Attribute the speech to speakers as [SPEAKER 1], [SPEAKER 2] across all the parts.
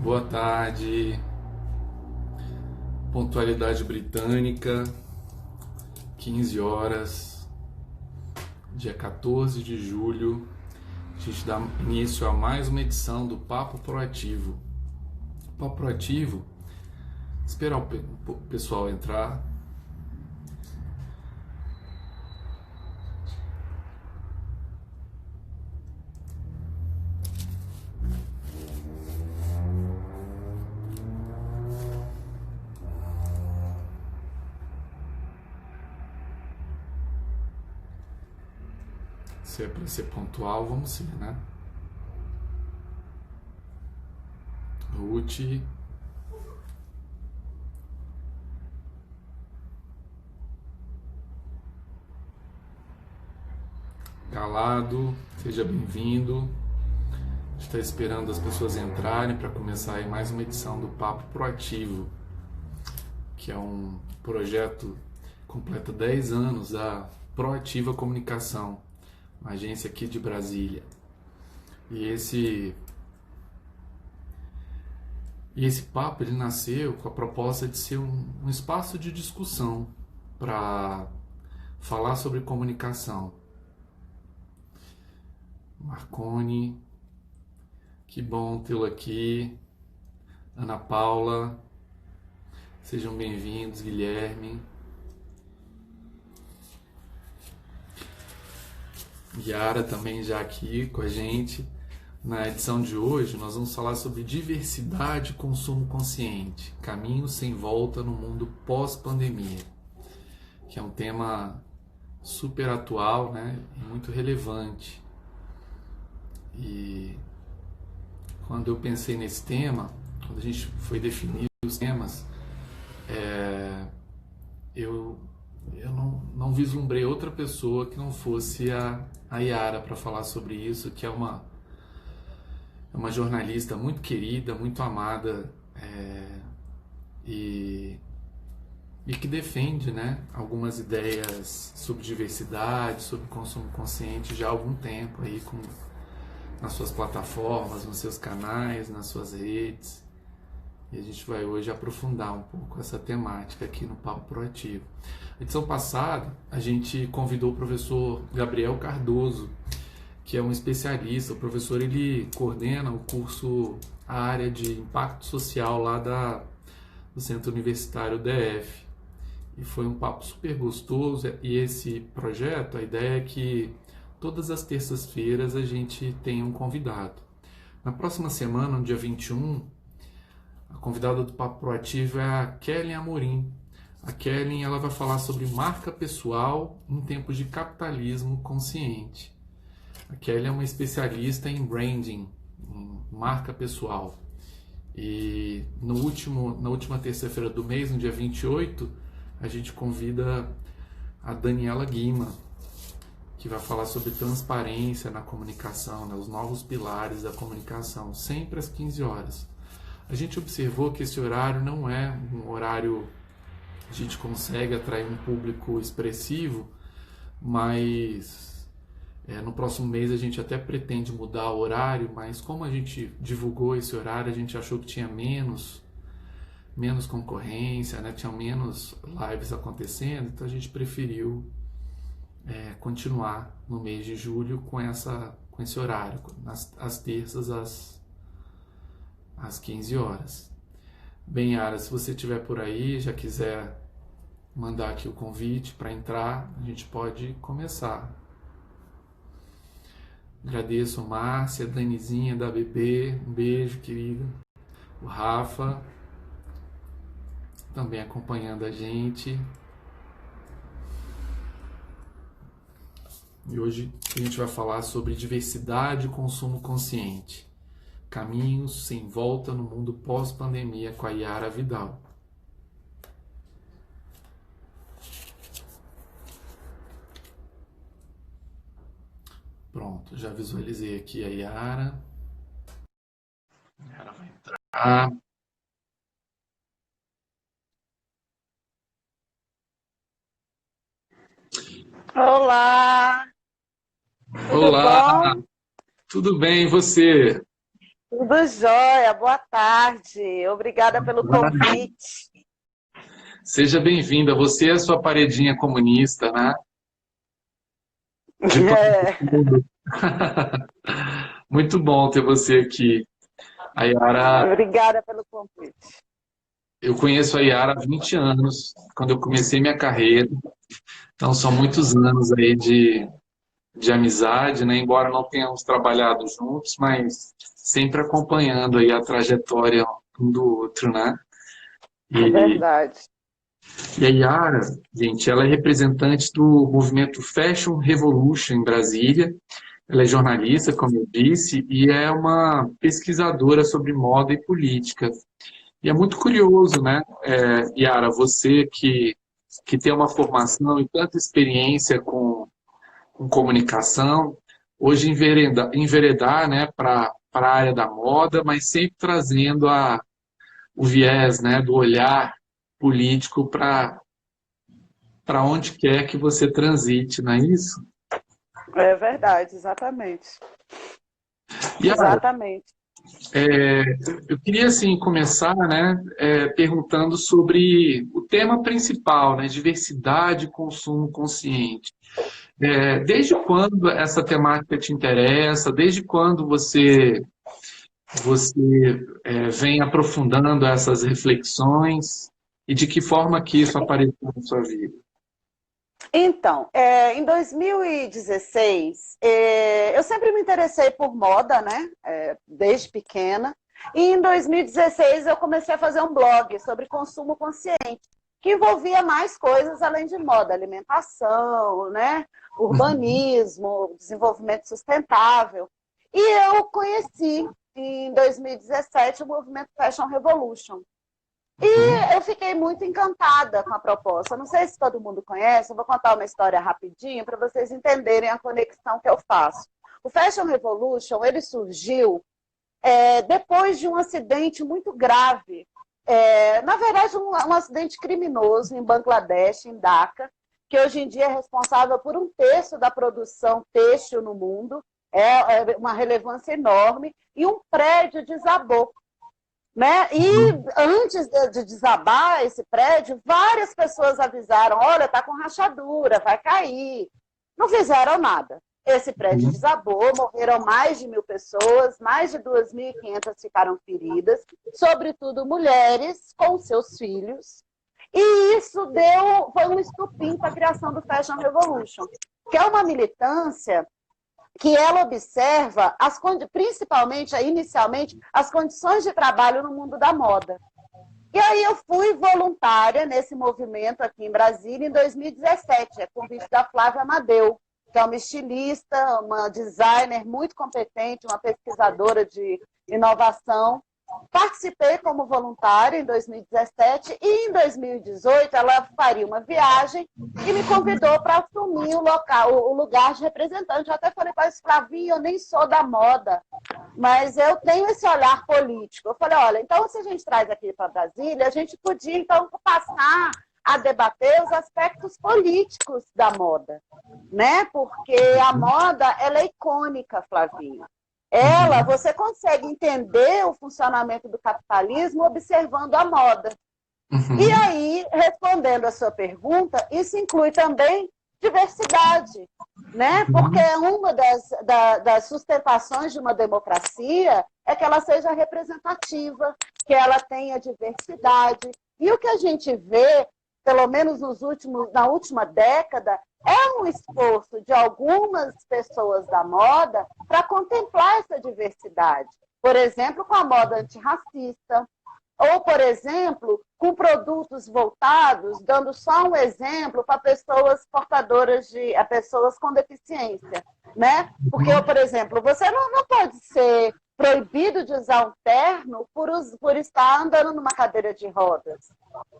[SPEAKER 1] Boa tarde, pontualidade britânica, 15 horas, dia 14 de julho. A gente dá início a mais uma edição do Papo Proativo. Papo Proativo, esperar o pessoal entrar. Se é para ser pontual, vamos ser, né? Ruth, Galado, seja bem-vindo. A gente está esperando as pessoas entrarem para começar aí mais uma edição do Papo Proativo, que é um projeto que completa 10 anos da Proativa Comunicação, uma agência aqui de Brasília. E esse papo ele nasceu com a proposta de ser um espaço de discussão para falar sobre comunicação. Marconi, que bom tê-lo aqui. Ana Paula, sejam bem-vindos. Guilherme, Yara também já aqui com a gente. Na edição de hoje nós vamos falar sobre diversidade e consumo consciente, caminhos sem volta no mundo pós-pandemia, que é um tema super atual, né, e muito relevante. E quando eu pensei nesse tema, quando a gente foi definir os temas, eu, eu não vislumbrei outra pessoa que não fosse a Yara para falar sobre isso, que é uma jornalista muito querida, muito amada, e, e que defende, né, algumas ideias sobre diversidade, sobre consumo consciente já há algum tempo aí nas suas plataformas, nos seus canais, nas suas redes. E a gente vai hoje aprofundar um pouco essa temática aqui no Papo Proativo. Na edição passada, a gente convidou o professor Gabriel Cardoso, que é um especialista. O professor ele coordena o curso, a área de impacto social lá do Centro Universitário DF. E foi um papo super gostoso. E esse projeto, a ideia é que todas as terças-feiras a gente tem um convidado. Na próxima semana, no dia 21, a convidada do Papo Proativo é a Kellen Amorim. A Kellen ela vai falar sobre marca pessoal em tempos de capitalismo consciente. A Kellen é uma especialista em branding, em marca pessoal. E na última terça-feira do mês, no dia 28, a gente convida a Daniela Guima, que vai falar sobre transparência na comunicação, né, os novos pilares da comunicação, sempre às 15 horas. A gente observou que esse horário não é um horário que a gente consegue atrair um público expressivo, mas no próximo mês a gente até pretende mudar o horário, mas como a gente divulgou esse horário, a gente achou que tinha menos concorrência, né? Tinha menos lives acontecendo, então a gente preferiu continuar no mês de julho com esse horário, às terças às 15 horas. Bem, Yara, se você estiver por aí, já quiser mandar aqui o convite para entrar, a gente pode começar. Agradeço a Márcia, a Danizinha da BB, um beijo, querida. O Rafa, também acompanhando a gente. E hoje a gente vai falar sobre diversidade e consumo consciente. Caminhos sem volta no mundo pós-pandemia com a Yara Vidal. Pronto, já visualizei aqui a Yara. A Yara vai entrar.
[SPEAKER 2] Olá, tudo
[SPEAKER 1] Olá,
[SPEAKER 2] bom?
[SPEAKER 1] tudo bem e você?
[SPEAKER 2] Tudo jóia, boa tarde. Obrigada pelo convite.
[SPEAKER 1] Seja bem-vinda. Você é a sua paredinha comunista, né? De pano de
[SPEAKER 2] É,
[SPEAKER 1] fundo. Muito bom ter você aqui. A Yara,
[SPEAKER 2] obrigada pelo convite.
[SPEAKER 1] eu conheço a Yara há 20 anos, quando eu comecei minha carreira. Então, são muitos anos aí de amizade, né? Embora não tenhamos trabalhado juntos, mas sempre acompanhando aí a trajetória um do outro, né?
[SPEAKER 2] É
[SPEAKER 1] E,
[SPEAKER 2] verdade.
[SPEAKER 1] e a Yara, gente, ela é representante do movimento Fashion Revolution em Brasília. Ela é jornalista, como eu disse, e é uma pesquisadora sobre moda e política. E é muito curioso, né, Yara, você que tem uma formação e tanta experiência com comunicação, hoje enveredar, né, para a área da moda, mas sempre trazendo o viés, né, do olhar político para onde quer que você transite, não é isso?
[SPEAKER 2] É verdade, exatamente.
[SPEAKER 1] Yara,
[SPEAKER 2] Exatamente.
[SPEAKER 1] eu queria assim começar, né, perguntando sobre o tema principal, né, diversidade e consumo consciente. Desde quando essa temática te interessa? Desde quando você vem aprofundando essas reflexões e de que forma que isso apareceu na sua vida?
[SPEAKER 2] Então, em 2016, eu sempre me interessei por moda, né? Desde pequena. E em 2016 eu comecei a fazer um blog sobre consumo consciente, que envolvia mais coisas além de moda, alimentação, né?
[SPEAKER 1] Uhum,
[SPEAKER 2] Urbanismo, desenvolvimento sustentável. E eu conheci em 2017 o movimento Fashion Revolution.
[SPEAKER 1] uhum,
[SPEAKER 2] Eu fiquei muito encantada com a proposta. Não sei se todo mundo conhece, eu vou contar uma história rapidinho para vocês entenderem a conexão que eu faço. O Fashion Revolution ele surgiu depois de um acidente muito grave. Na verdade, um acidente criminoso em Bangladesh, em Dhaka, que hoje em dia é responsável por um terço da produção têxtil no mundo, é uma relevância enorme, e um prédio desabou. Né? E
[SPEAKER 1] uhum,
[SPEAKER 2] antes de desabar esse prédio, várias pessoas avisaram: olha, está com rachadura, vai cair. Não fizeram nada. Esse prédio
[SPEAKER 1] uhum,
[SPEAKER 2] desabou, morreram mais de 1.000 pessoas, mais de 2.500 ficaram feridas, sobretudo mulheres com seus filhos. E isso foi um estupim para a criação do Fashion Revolution, que é uma militância que ela observa, principalmente, inicialmente, as condições de trabalho no mundo da moda. E aí eu fui voluntária nesse movimento aqui em Brasília em 2017, a convite da Flávia Amadeu, que é uma estilista, uma designer muito competente, uma pesquisadora de inovação. Participei como voluntária em 2017 e em 2018 ela faria uma viagem e me convidou para assumir o lugar de representante. Eu até falei para a Flavinha, eu nem sou da moda, mas eu tenho esse olhar político. Eu falei, olha, então se a gente traz aqui para Brasília, a gente podia então passar a debater os aspectos políticos da moda, né? Porque a moda ela é icônica, Flavinha.
[SPEAKER 1] uhum,
[SPEAKER 2] Você consegue entender o funcionamento do capitalismo observando a moda. E
[SPEAKER 1] uhum,
[SPEAKER 2] aí, respondendo a sua pergunta, isso inclui também diversidade, né? Porque
[SPEAKER 1] uhum,
[SPEAKER 2] uma das sustentações de uma democracia é que ela seja representativa, que ela tenha diversidade. E o que a gente vê, pelo menos na última década, é um esforço de algumas pessoas da moda para contemplar essa diversidade. Por exemplo, com a moda antirracista, ou, por exemplo, com produtos voltados, dando só um exemplo para pessoas portadoras a pessoas com deficiência, né? Porque,
[SPEAKER 1] uhum,
[SPEAKER 2] por exemplo, você não pode ser proibido de usar um terno por estar andando numa cadeira de rodas.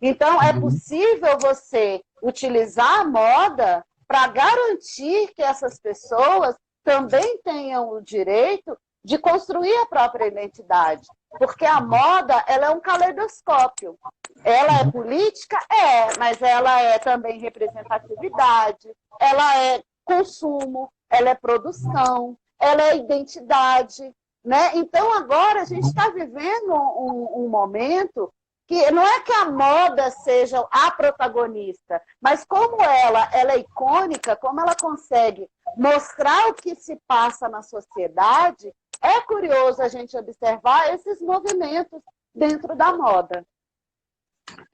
[SPEAKER 2] Então, é
[SPEAKER 1] uhum,
[SPEAKER 2] possível você utilizar a moda para garantir que essas pessoas também tenham o direito de construir a própria identidade. Porque a moda ela é um caleidoscópio. Ela é
[SPEAKER 1] uhum,
[SPEAKER 2] política? É, mas ela é também representatividade, ela é consumo, ela é produção, ela é identidade. né? Então, agora a gente está vivendo um momento que não é que a moda seja a protagonista, mas como ela é icônica, como ela consegue mostrar o que se passa na sociedade, é curioso a gente observar esses movimentos dentro da moda.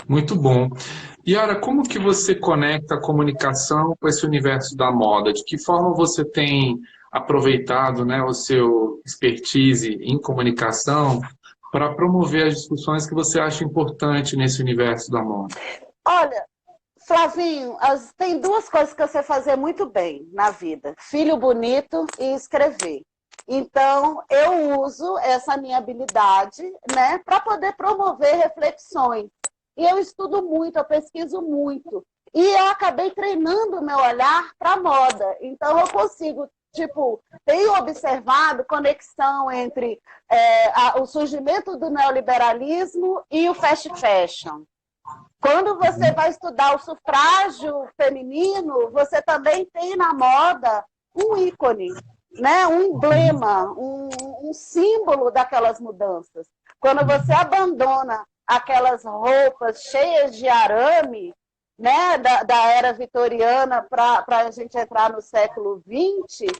[SPEAKER 1] Muito bom. Yara, como que você conecta a comunicação com esse universo da moda? De que forma você tem aproveitado, né, o seu expertise em comunicação para promover as discussões que você acha importante nesse universo da moda?
[SPEAKER 2] Olha, Flavinho, tem duas coisas que você fazer muito bem na vida: filho bonito e escrever. Então, eu uso essa minha habilidade, né, para poder promover reflexões. E eu estudo muito, eu pesquiso muito. E eu acabei treinando o meu olhar para a moda. Então, eu consigo, tipo, tenho observado conexão entre o surgimento do neoliberalismo e o fast fashion. Quando você vai estudar o sufrágio feminino, você também tem na moda um ícone, né? Um emblema, um símbolo daquelas mudanças. Quando você abandona aquelas roupas cheias de arame, né, da era vitoriana para a gente entrar no século XX,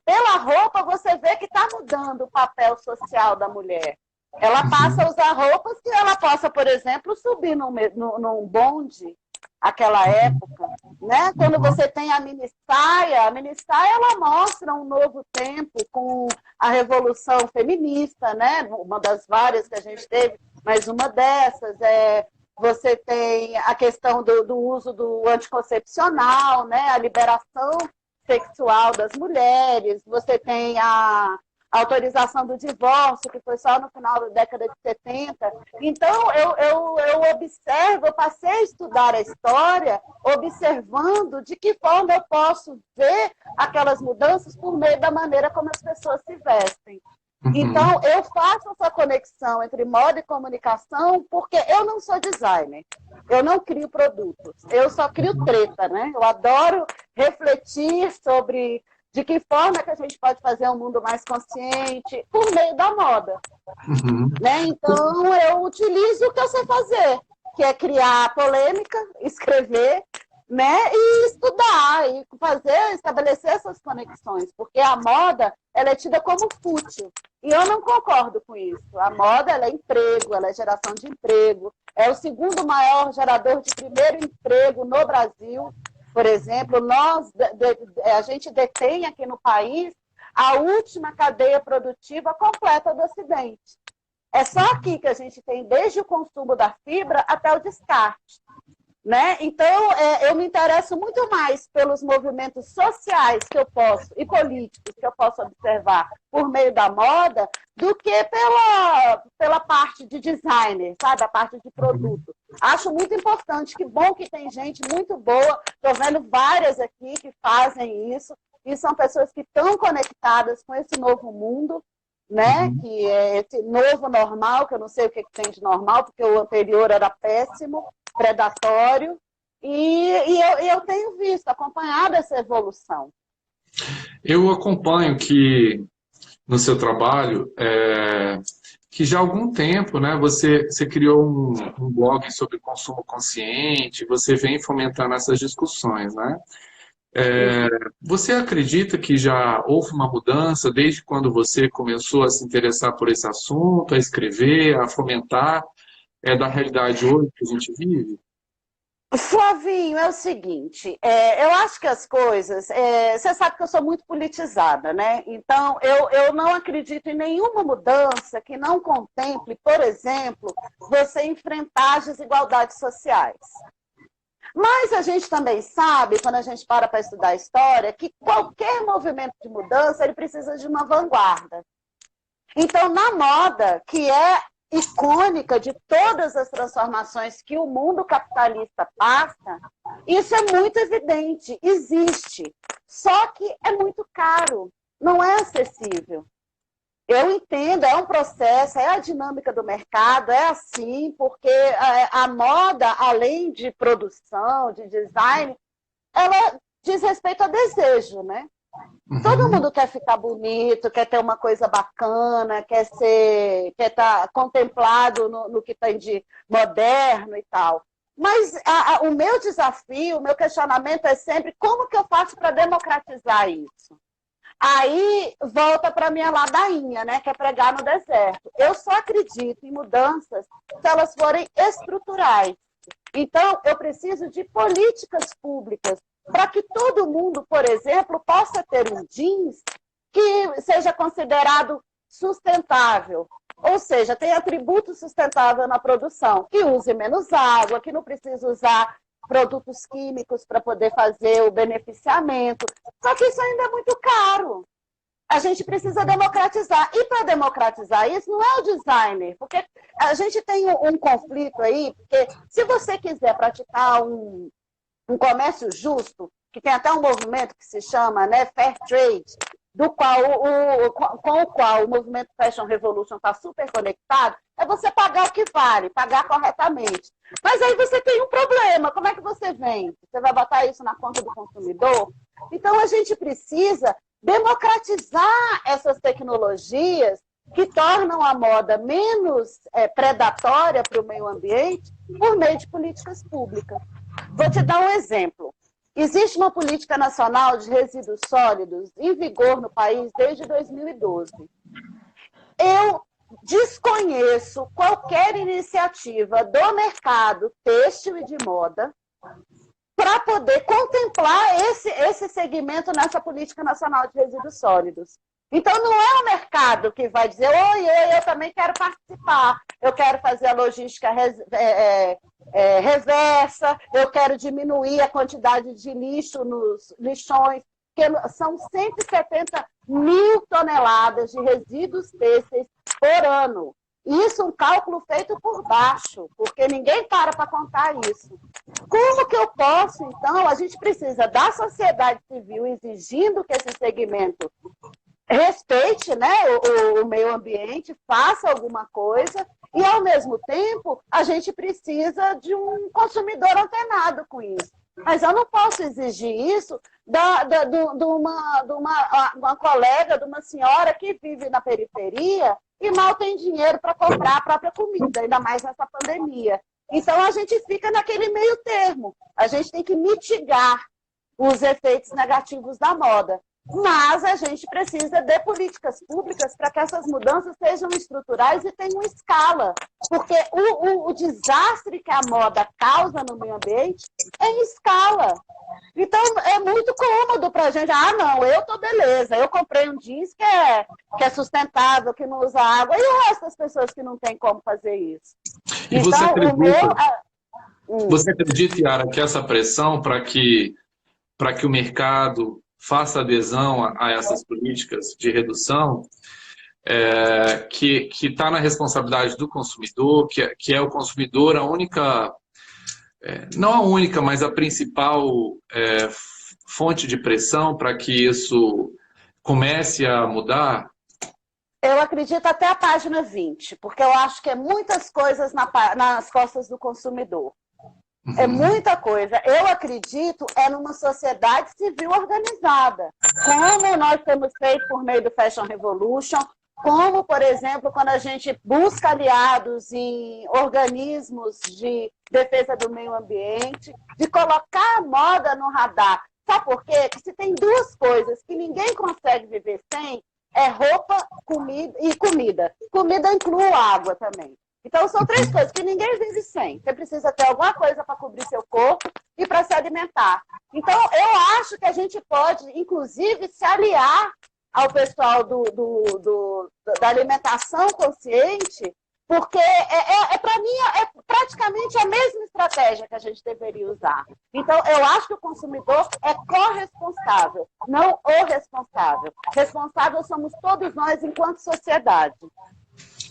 [SPEAKER 2] pela roupa, você vê que está mudando o papel social da mulher. Ela passa a usar roupas que ela possa, por exemplo, subir num bonde, aquela época, né? Quando você tem a mini saia ela mostra um novo tempo com a revolução feminista, né? Uma das várias que a gente teve, mas uma dessas você tem a questão do uso do anticoncepcional, né? A liberação sexual das mulheres, você tem a autorização do divórcio, que foi só no final da década de 70. Então, eu observo, eu passei a estudar a história, observando de que forma eu posso ver aquelas mudanças por meio da maneira como as pessoas se vestem. Então, eu faço essa conexão entre moda e comunicação porque eu não sou designer, eu não crio produtos, eu só crio treta, né? Eu adoro refletir sobre de que forma que a gente pode fazer um mundo mais consciente por meio da moda. Né? Então, eu utilizo o que eu sei fazer, que é criar polêmica, escrever, né? E estudar, e estabelecer essas conexões, porque a moda ela é tida como fútil. E eu não concordo com isso. A moda ela é emprego, ela é geração de emprego, é o segundo maior gerador de primeiro emprego no Brasil. Por exemplo, a gente detém aqui no país a última cadeia produtiva completa do Ocidente. É só aqui que a gente tem desde o consumo da fibra até o descarte. Né? Então, eu me interesso muito mais pelos movimentos sociais que eu posso, e políticos que eu posso observar por meio da moda, do que pela parte de designer, sabe? A parte de produto. Acho muito importante, que bom que tem gente muito boa, estou vendo várias aqui que fazem isso, e são pessoas que estão conectadas com esse novo mundo, né? Que é esse novo normal, que eu não sei o que tem de normal, porque o anterior era péssimo, predatório, e eu tenho visto, acompanhado essa evolução.
[SPEAKER 1] Eu acompanho que no seu trabalho, que já há algum tempo, né, você criou um blog sobre consumo consciente, você vem fomentando essas discussões, né? Você acredita que já houve uma mudança desde quando você começou a se interessar por esse assunto, a escrever, a fomentar, da realidade hoje que a gente vive?
[SPEAKER 2] Flavinho, é o seguinte, eu acho que as coisas, você sabe que eu sou muito politizada, né? Então, eu não acredito em nenhuma mudança que não contemple, por exemplo, você enfrentar as desigualdades sociais. Mas a gente também sabe, quando a gente para estudar a história, que qualquer movimento de mudança, ele precisa de uma vanguarda. Então, na moda, que é icônica de todas as transformações que o mundo capitalista passa, isso é muito evidente, existe. Só que é muito caro, não é acessível. Eu entendo, é um processo, é a dinâmica do mercado, é assim, porque a moda, além de produção, de design, ela diz respeito a desejo, né? Todo mundo quer ficar bonito, quer ter uma coisa bacana, quer estar contemplado no que tem de moderno e tal. Mas o meu desafio, o meu questionamento é sempre como que eu faço para democratizar isso? Aí volta para a minha ladainha, né, que é pregar no deserto. Eu só acredito em mudanças se elas forem estruturais. Então, eu preciso de políticas públicas para que todo mundo, por exemplo, possa ter um jeans que seja considerado sustentável. Ou seja, tem atributo sustentável na produção, que use menos água, que não precisa usar produtos químicos para poder fazer o beneficiamento. Só que isso ainda é muito caro. A gente precisa democratizar. E para democratizar isso, não é o designer, porque a gente tem um conflito aí, porque se você quiser praticar um comércio justo, que tem até um movimento que se chama, né, Fair Trade, do qual com o qual o movimento Fashion Revolution está super conectado, é você pagar o que vale, pagar corretamente. Mas aí você tem um problema, como é que você vende? Você vai botar isso na conta do consumidor? Então a gente precisa democratizar essas tecnologias que tornam a moda menos predatória para o meio ambiente por meio de políticas públicas. Vou te dar um exemplo. Existe uma política nacional de resíduos sólidos em vigor no país desde 2012. Eu desconheço qualquer iniciativa do mercado têxtil e de moda para poder contemplar esse segmento nessa política nacional de resíduos sólidos. Então, não é o mercado que vai dizer, oi, eu também quero participar, eu quero fazer a logística reversa, eu quero diminuir a quantidade de lixo nos lixões, que são 170 mil toneladas de resíduos têxteis por ano. Isso é um cálculo feito por baixo, porque ninguém para contar isso. Como que eu posso, então, a gente precisa da sociedade civil exigindo que esse segmento respeite, né, o meio ambiente, faça alguma coisa, e, ao mesmo tempo, a gente precisa de um consumidor antenado com isso. Mas eu não posso exigir isso de uma colega, de uma senhora que vive na periferia e mal tem dinheiro para comprar a própria comida, ainda mais nessa pandemia. Então, a gente fica naquele meio termo. A gente tem que mitigar os efeitos negativos da moda. Mas a gente precisa de políticas públicas para que essas mudanças sejam estruturais e tenham escala. Porque o desastre que a moda causa no meio ambiente é em escala. Então, é muito cômodo para a gente. Ah, não, eu tô beleza. Eu comprei um jeans que é sustentável, que não usa água. E o resto das pessoas que não tem como fazer isso?
[SPEAKER 3] E
[SPEAKER 2] então,
[SPEAKER 3] você acredita, Yara, que essa pressão para que o mercado faça adesão a essas políticas de redução, que está na responsabilidade do consumidor, que é o consumidor a única, não a única, mas a principal fonte de pressão para que isso comece a mudar?
[SPEAKER 2] Eu acredito até a página 20, porque eu acho que é muitas coisas nas costas do consumidor. É muita coisa. Eu acredito numa sociedade civil organizada, como nós temos feito por meio do Fashion Revolution, como, por exemplo, quando a gente busca aliados em organismos de defesa do meio ambiente, de colocar a moda no radar. Sabe por quê? Porque se tem duas coisas que ninguém consegue viver sem, é roupa, comida e comida. Comida inclui água também. Então, são três coisas que ninguém vive sem. Você precisa ter alguma coisa para cobrir seu corpo e para se alimentar. Então, eu acho que a gente pode, inclusive, se aliar ao pessoal da alimentação consciente, porque, para mim, é praticamente a mesma estratégia que a gente deveria usar. Então, eu acho que o consumidor é corresponsável, não o responsável. Responsável somos todos nós enquanto sociedade.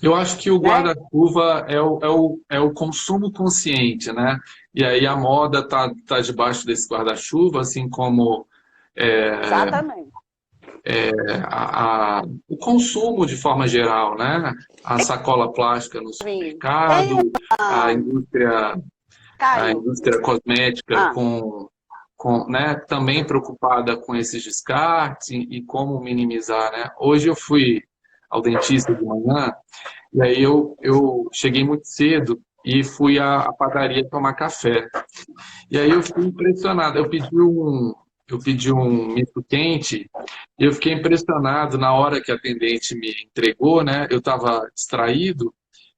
[SPEAKER 3] Eu acho que o guarda-chuva é o consumo consciente, né? E aí a moda tá debaixo desse guarda-chuva, assim como
[SPEAKER 2] Exatamente.
[SPEAKER 3] O consumo de forma geral, né? A sacola plástica no supermercado, a indústria cosmética né, também preocupada com esses descartes e como minimizar, né? Hoje eu fui ao dentista de manhã e aí eu cheguei muito cedo e fui à padaria tomar café. E aí eu fiquei impressionado. Eu pedi um misto quente e eu fiquei impressionado na hora que a atendente me entregou, né? Eu estava distraído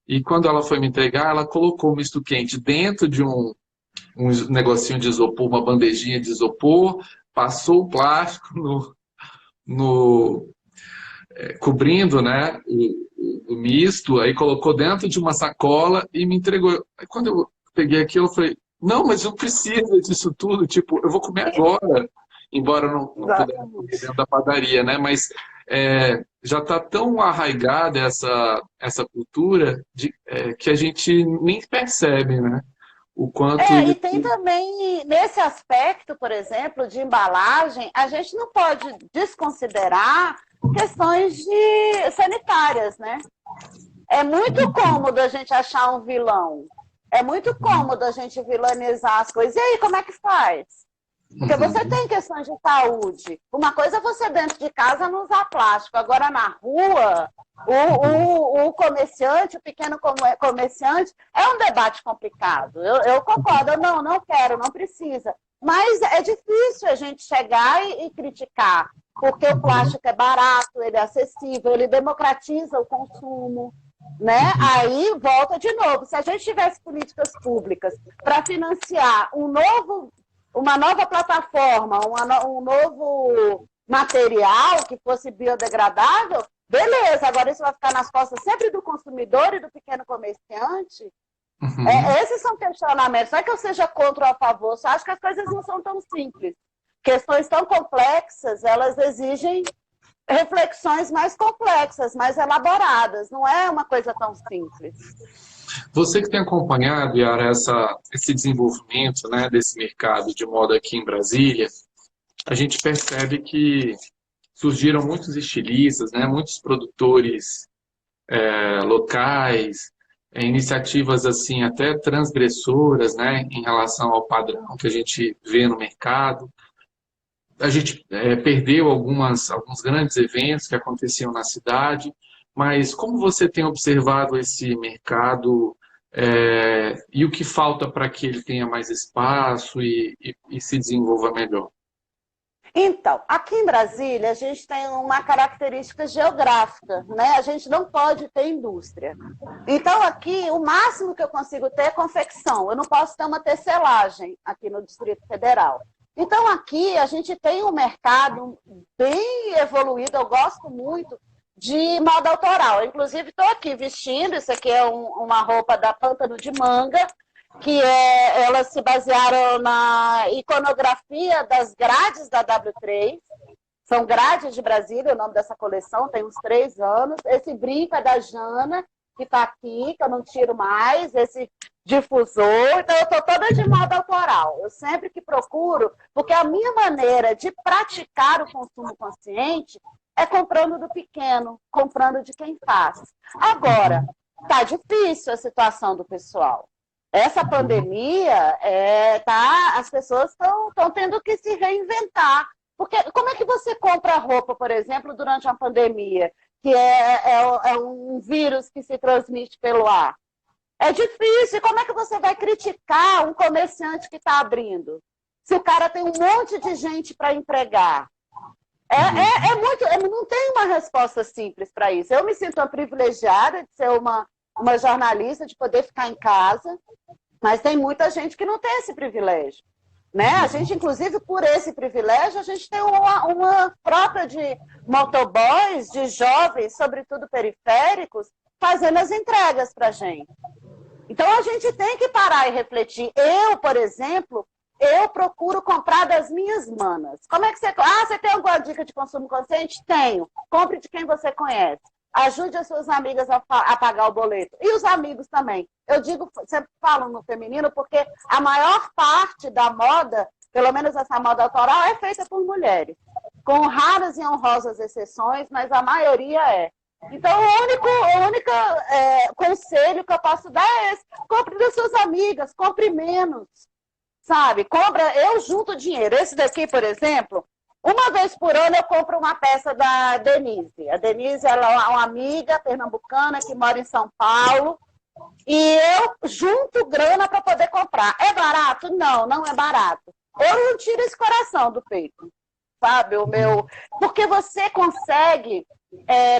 [SPEAKER 3] e quando ela foi me entregar, ela colocou o misto quente dentro de um negocinho de isopor, uma bandejinha de isopor, passou o plástico no cobrindo, né, o misto, aí colocou dentro de uma sacola e me entregou. Aí quando eu peguei aquilo, eu falei, não, mas eu preciso disso tudo, tipo, eu vou comer agora, embora eu não pudesse comer dentro da padaria, né, mas já está tão arraigada essa cultura que a gente nem percebe, né, o quanto
[SPEAKER 2] E tem também, nesse aspecto, por exemplo, de embalagem, a gente não pode desconsiderar questões sanitárias, né? É muito cômodo a gente achar um vilão. É muito cômodo a gente vilanizar as coisas. E aí, como é que faz? Porque você tem questões de saúde. Uma coisa é você dentro de casa não usar plástico. Agora, na rua, o comerciante, o pequeno comerciante, é um debate complicado. Eu concordo. Eu não quero, não precisa. Mas é difícil a gente chegar e criticar. Porque o plástico é barato, ele é acessível, ele democratiza o consumo. Né? Aí volta de novo. Se a gente tivesse políticas públicas para financiar uma nova plataforma, um novo material que fosse biodegradável, beleza, agora isso vai ficar nas costas sempre do consumidor e do pequeno comerciante. Esses são questionamentos. Não é que eu seja contra ou a favor, só acho que as coisas não são tão simples. Questões tão complexas, elas exigem reflexões mais complexas, mais elaboradas. Não é uma coisa tão simples.
[SPEAKER 3] Você que tem acompanhado, Yara, esse desenvolvimento, né, desse mercado de moda aqui em Brasília, a gente percebe que surgiram muitos estilistas, né, muitos produtores locais, iniciativas assim até transgressoras, né, em relação ao padrão que a gente vê no mercado. A gente perdeu alguns grandes eventos que aconteciam na cidade, mas como você tem observado esse mercado e o que falta para que ele tenha mais espaço e se desenvolva melhor?
[SPEAKER 2] Então, aqui em Brasília, a gente tem uma característica geográfica, né? A gente não pode ter indústria. Então, aqui, o máximo que eu consigo ter é confecção. Eu não posso ter uma tecelagem aqui no Distrito Federal. Então, aqui, a gente tem um mercado bem evoluído, eu gosto muito de moda autoral. Inclusive, estou aqui vestindo, isso aqui é uma roupa da Pântano de Manga, que elas se basearam na iconografia das grades da W3. São grades de Brasília, o nome dessa coleção, tem uns 3 anos. Esse brinco é da Jana, que está aqui, que eu não tiro mais, esse difusor. Então, eu estou toda de moda autoral. Eu sempre que procuro, porque a minha maneira de praticar o consumo consciente é comprando do pequeno, comprando de quem faz. Agora, está difícil a situação do pessoal. Essa pandemia, as pessoas estão tendo que se reinventar. Porque como é que você compra roupa, por exemplo, durante uma pandemia, que é um vírus que se transmite pelo ar? É difícil. Como é que você vai criticar um comerciante que está abrindo? Se o cara tem um monte de gente para empregar. Não tem uma resposta simples para isso. Eu me sinto uma privilegiada de ser uma jornalista, de poder ficar em casa, mas tem muita gente que não tem esse privilégio. Né? A gente, inclusive, por esse privilégio, a gente tem uma frota de motoboys, de jovens, sobretudo periféricos, fazendo as entregas para a gente. Então, a gente tem que parar e refletir. Eu, por exemplo, eu procuro comprar das minhas manas. Como é que você... você tem alguma dica de consumo consciente? Tenho. Compre de quem você conhece. Ajude as suas amigas a pagar o boleto. E os amigos também. Eu digo, sempre falo no feminino, porque a maior parte da moda, pelo menos essa moda autoral, é feita por mulheres. Com raras e honrosas exceções, mas a maioria é. Então, o único conselho que eu posso dar é esse. Compre das suas amigas, compre menos. sabe? Cobra, eu junto dinheiro. Esse daqui, por exemplo, uma vez por ano eu compro uma peça da Denise. A Denise, ela é uma amiga pernambucana que mora em São Paulo. E eu junto grana para poder comprar. É barato? Não, não é barato. Eu não tiro esse coração do peito, sabe? Porque você consegue,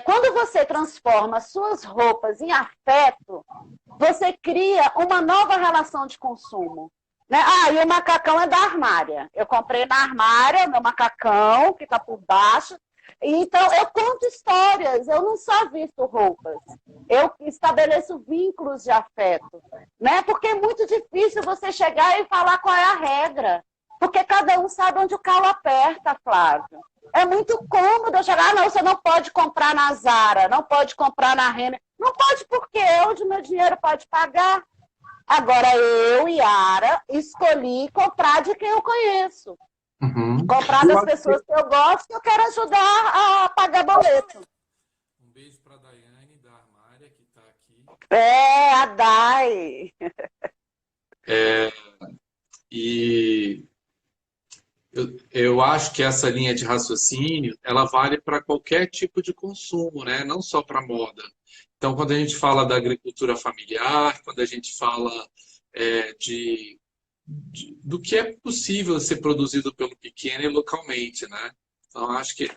[SPEAKER 2] quando você transforma suas roupas em afeto, você cria uma nova relação de consumo. Né? E o macacão é da Armária. Eu comprei na Armária, meu macacão, que está por baixo. Então, eu conto histórias, eu não só visto roupas, eu estabeleço vínculos de afeto, né? Porque é muito difícil você chegar e falar qual é a regra, porque cada um sabe onde o calo aperta, Flávio. É muito cômodo eu chegar, não, você não pode comprar na Zara, não pode comprar na Renner. Não pode porque onde meu dinheiro pode pagar. Agora, eu, Yara, escolhi comprar de quem eu conheço. Comprar das pessoas que eu gosto, que eu quero ajudar a pagar boleto.
[SPEAKER 1] Um beijo para a Daiane, da Armária, que está aqui.
[SPEAKER 2] A Dai.
[SPEAKER 3] E eu acho que essa linha de raciocínio, ela vale para qualquer tipo de consumo, né? Não só para moda. Então, quando a gente fala da agricultura familiar, quando a gente fala do que é possível ser produzido pelo pequeno e localmente, né? Então, acho que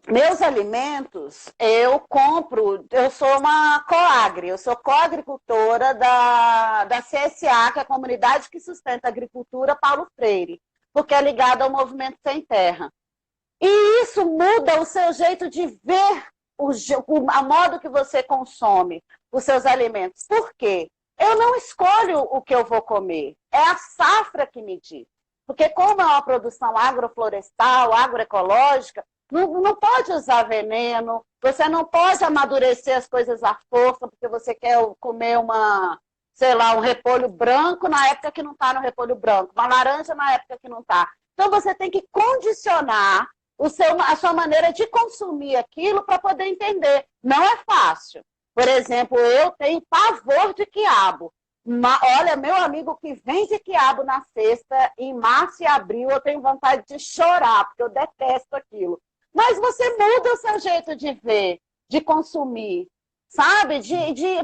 [SPEAKER 2] meus alimentos, eu compro, eu sou uma coagri, eu sou coagricultora da CSA, que é a Comunidade que Sustenta a Agricultura Paulo Freire, porque é ligada ao Movimento Sem Terra. E isso muda o seu jeito de ver a modo que você consome os seus alimentos. Por quê? Eu não escolho o que eu vou comer, é a safra que me diz. Porque como é uma produção agroflorestal, agroecológica, não pode usar veneno, você não pode amadurecer as coisas à força, porque você quer comer um repolho branco na época que não está no repolho branco, uma laranja na época que não está. Então você tem que condicionar a sua maneira de consumir aquilo para poder entender. Não é fácil. Por exemplo, eu tenho pavor de quiabo. Olha, meu amigo que vende quiabo na cesta, em março e abril, eu tenho vontade de chorar, porque eu detesto aquilo. Mas você muda o seu jeito de ver, de consumir, sabe?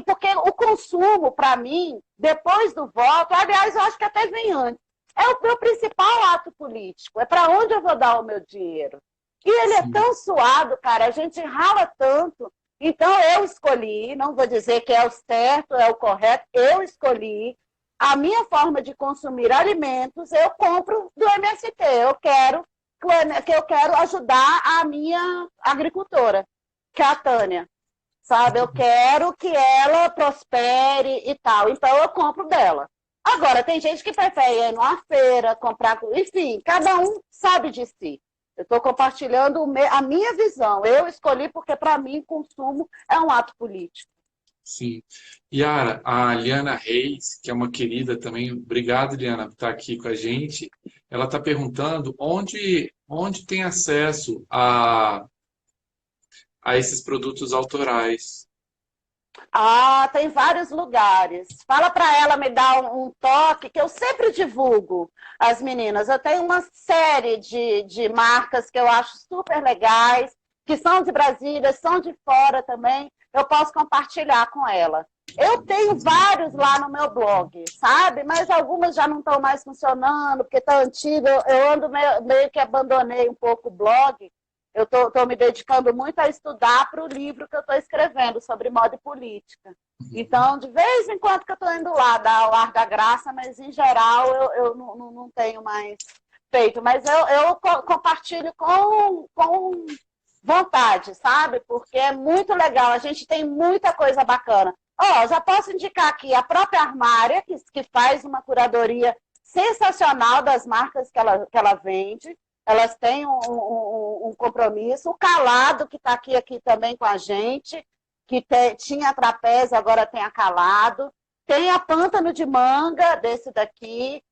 [SPEAKER 2] Porque o consumo, para mim, depois do voto, aliás, eu acho que até vem antes, é o meu principal ato político, é para onde eu vou dar o meu dinheiro. E ele é tão suado, cara, a gente rala tanto. Então, eu escolhi, não vou dizer que é o certo, é o correto, eu escolhi a minha forma de consumir alimentos, eu compro do MST, eu quero ajudar a minha agricultora, que é a Tânia, sabe? Eu quero que ela prospere e tal, então eu compro dela. Agora, tem gente que prefere ir numa feira, comprar, enfim, cada um sabe de si. Eu estou compartilhando a minha visão. Eu escolhi porque, para mim, consumo é um ato político.
[SPEAKER 3] Sim. Yara, a Liana Reis, que é uma querida também, obrigado, Liana, por estar aqui com a gente. Ela está perguntando onde tem acesso a esses produtos autorais.
[SPEAKER 2] Tem vários lugares. Fala para ela me dar um toque, que eu sempre divulgo as meninas. Eu tenho uma série de marcas que eu acho super legais, que são de Brasília, são de fora também. Eu posso compartilhar com ela. Eu tenho vários lá no meu blog, sabe? Mas algumas já não estão mais funcionando, porque está antigo. Eu ando meio que abandonei um pouco o blog. Eu estou me dedicando muito a estudar para o livro que eu estou escrevendo sobre moda e política. Então, de vez em quando que eu estou indo lá dar o ar da graça, mas em geral eu não tenho mais feito. Mas eu compartilho com vontade, sabe? Porque é muito legal, a gente tem muita coisa bacana. Já posso indicar aqui a própria Armária, que faz uma curadoria sensacional das marcas que ela vende. Elas têm um compromisso. O Calado, que está aqui também com a gente, que tinha a Trapézio, agora tem a Calado. Tem a Pântano de Manga, desse daqui.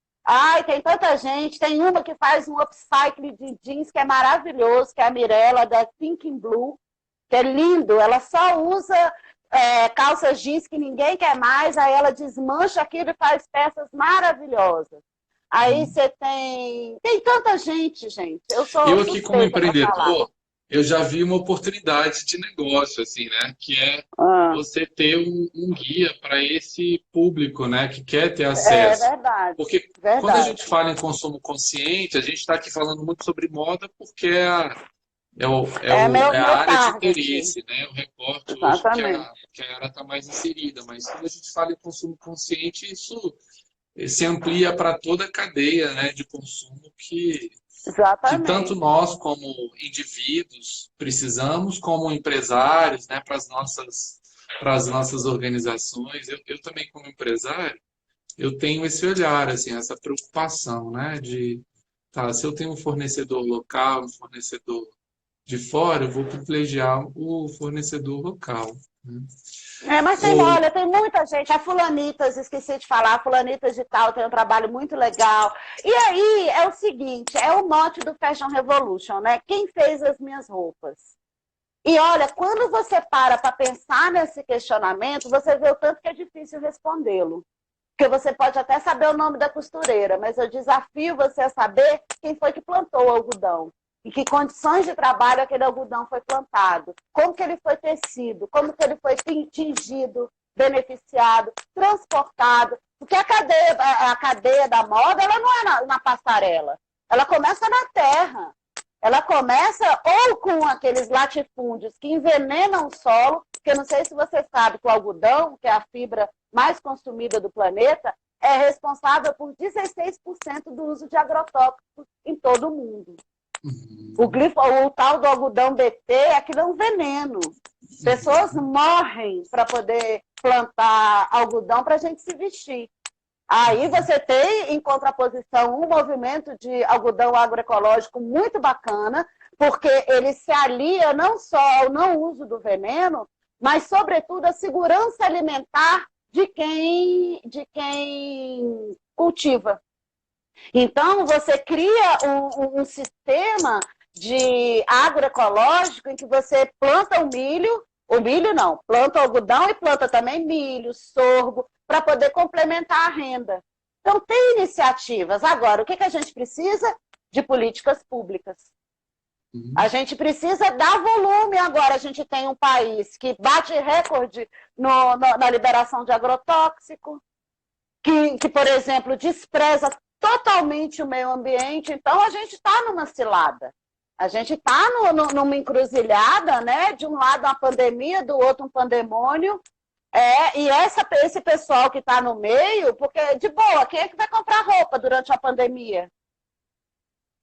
[SPEAKER 2] Tem tanta gente. Tem uma que faz um upcycle de jeans, que é maravilhoso, que é a Mirella, da Thinking Blue, que é lindo. Ela só usa calça jeans que ninguém quer mais, aí ela desmancha aquilo e faz peças maravilhosas. Aí você tem tanta gente, gente. Eu sou
[SPEAKER 3] Eu aqui como
[SPEAKER 2] suspeita para falar.
[SPEAKER 3] empreendedor, eu já vi uma oportunidade de negócio, assim, né? Que é
[SPEAKER 2] Ah,
[SPEAKER 3] você ter um guia para esse público, né? Que quer ter
[SPEAKER 2] é
[SPEAKER 3] acesso.
[SPEAKER 2] verdade,
[SPEAKER 3] Porque quando a
[SPEAKER 2] verdade.
[SPEAKER 3] gente fala em consumo consciente, a gente está aqui falando muito sobre moda porque
[SPEAKER 2] É
[SPEAKER 3] é a
[SPEAKER 2] meu
[SPEAKER 3] área de
[SPEAKER 2] target.
[SPEAKER 3] interesse, né? O recorte hoje
[SPEAKER 2] Exatamente.
[SPEAKER 3] que a área está mais inserida. Mas quando a gente fala em consumo consciente, isso se amplia para toda a cadeia, né, de consumo que tanto
[SPEAKER 2] Exatamente.
[SPEAKER 3] nós como indivíduos precisamos, como empresários, né, para as nossas organizações. Eu também como empresário, eu tenho esse olhar, assim, essa preocupação, né, de, tá, se eu tenho um fornecedor local, um fornecedor de fora, eu vou privilegiar o fornecedor local, né?
[SPEAKER 2] Mas
[SPEAKER 3] Ou,
[SPEAKER 2] olha, tem muita gente. A Fulanitas, esqueci de falar, a Fulanitas de tal tem um trabalho muito legal. E aí é o seguinte, é o mote do Fashion Revolution, né? Quem fez as minhas roupas? E olha, quando você para pensar nesse questionamento, você vê o tanto que é difícil respondê-lo. Porque você pode até saber o nome da costureira, mas eu desafio você a saber quem foi que plantou o algodão. Em que condições de trabalho aquele algodão foi plantado. Como que ele foi tecido, como que ele foi tingido, beneficiado, transportado. Porque a cadeia da moda ela não é na passarela. Ela começa na terra. Ela começa ou com aqueles latifúndios que envenenam o solo, porque eu não sei se você sabe que o algodão, que é a fibra mais consumida do planeta, é responsável por 16% do uso de agrotóxicos em todo o mundo. O tal do algodão BT, aquilo é um veneno. Pessoas morrem para poder plantar algodão para a gente se vestir. Aí você tem, em contraposição, um movimento de algodão agroecológico muito bacana, porque ele se alia não só ao não uso do veneno, mas, sobretudo, à segurança alimentar de quem cultiva. Então, você cria um sistema de agroecológico em que você planta o milho não, planta algodão e planta também milho, sorgo, para poder complementar a renda. Então, tem iniciativas. Agora, o que a gente precisa? De políticas públicas. A gente precisa dar volume agora. A gente tem um país que bate recorde na liberação de agrotóxico, que, por exemplo, despreza totalmente o meio ambiente. Então, a gente está numa cilada. A gente está numa encruzilhada, né? De um lado uma pandemia, do outro um pandemônio. E esse pessoal que está no meio, porque, de boa, quem é que vai comprar roupa durante a pandemia?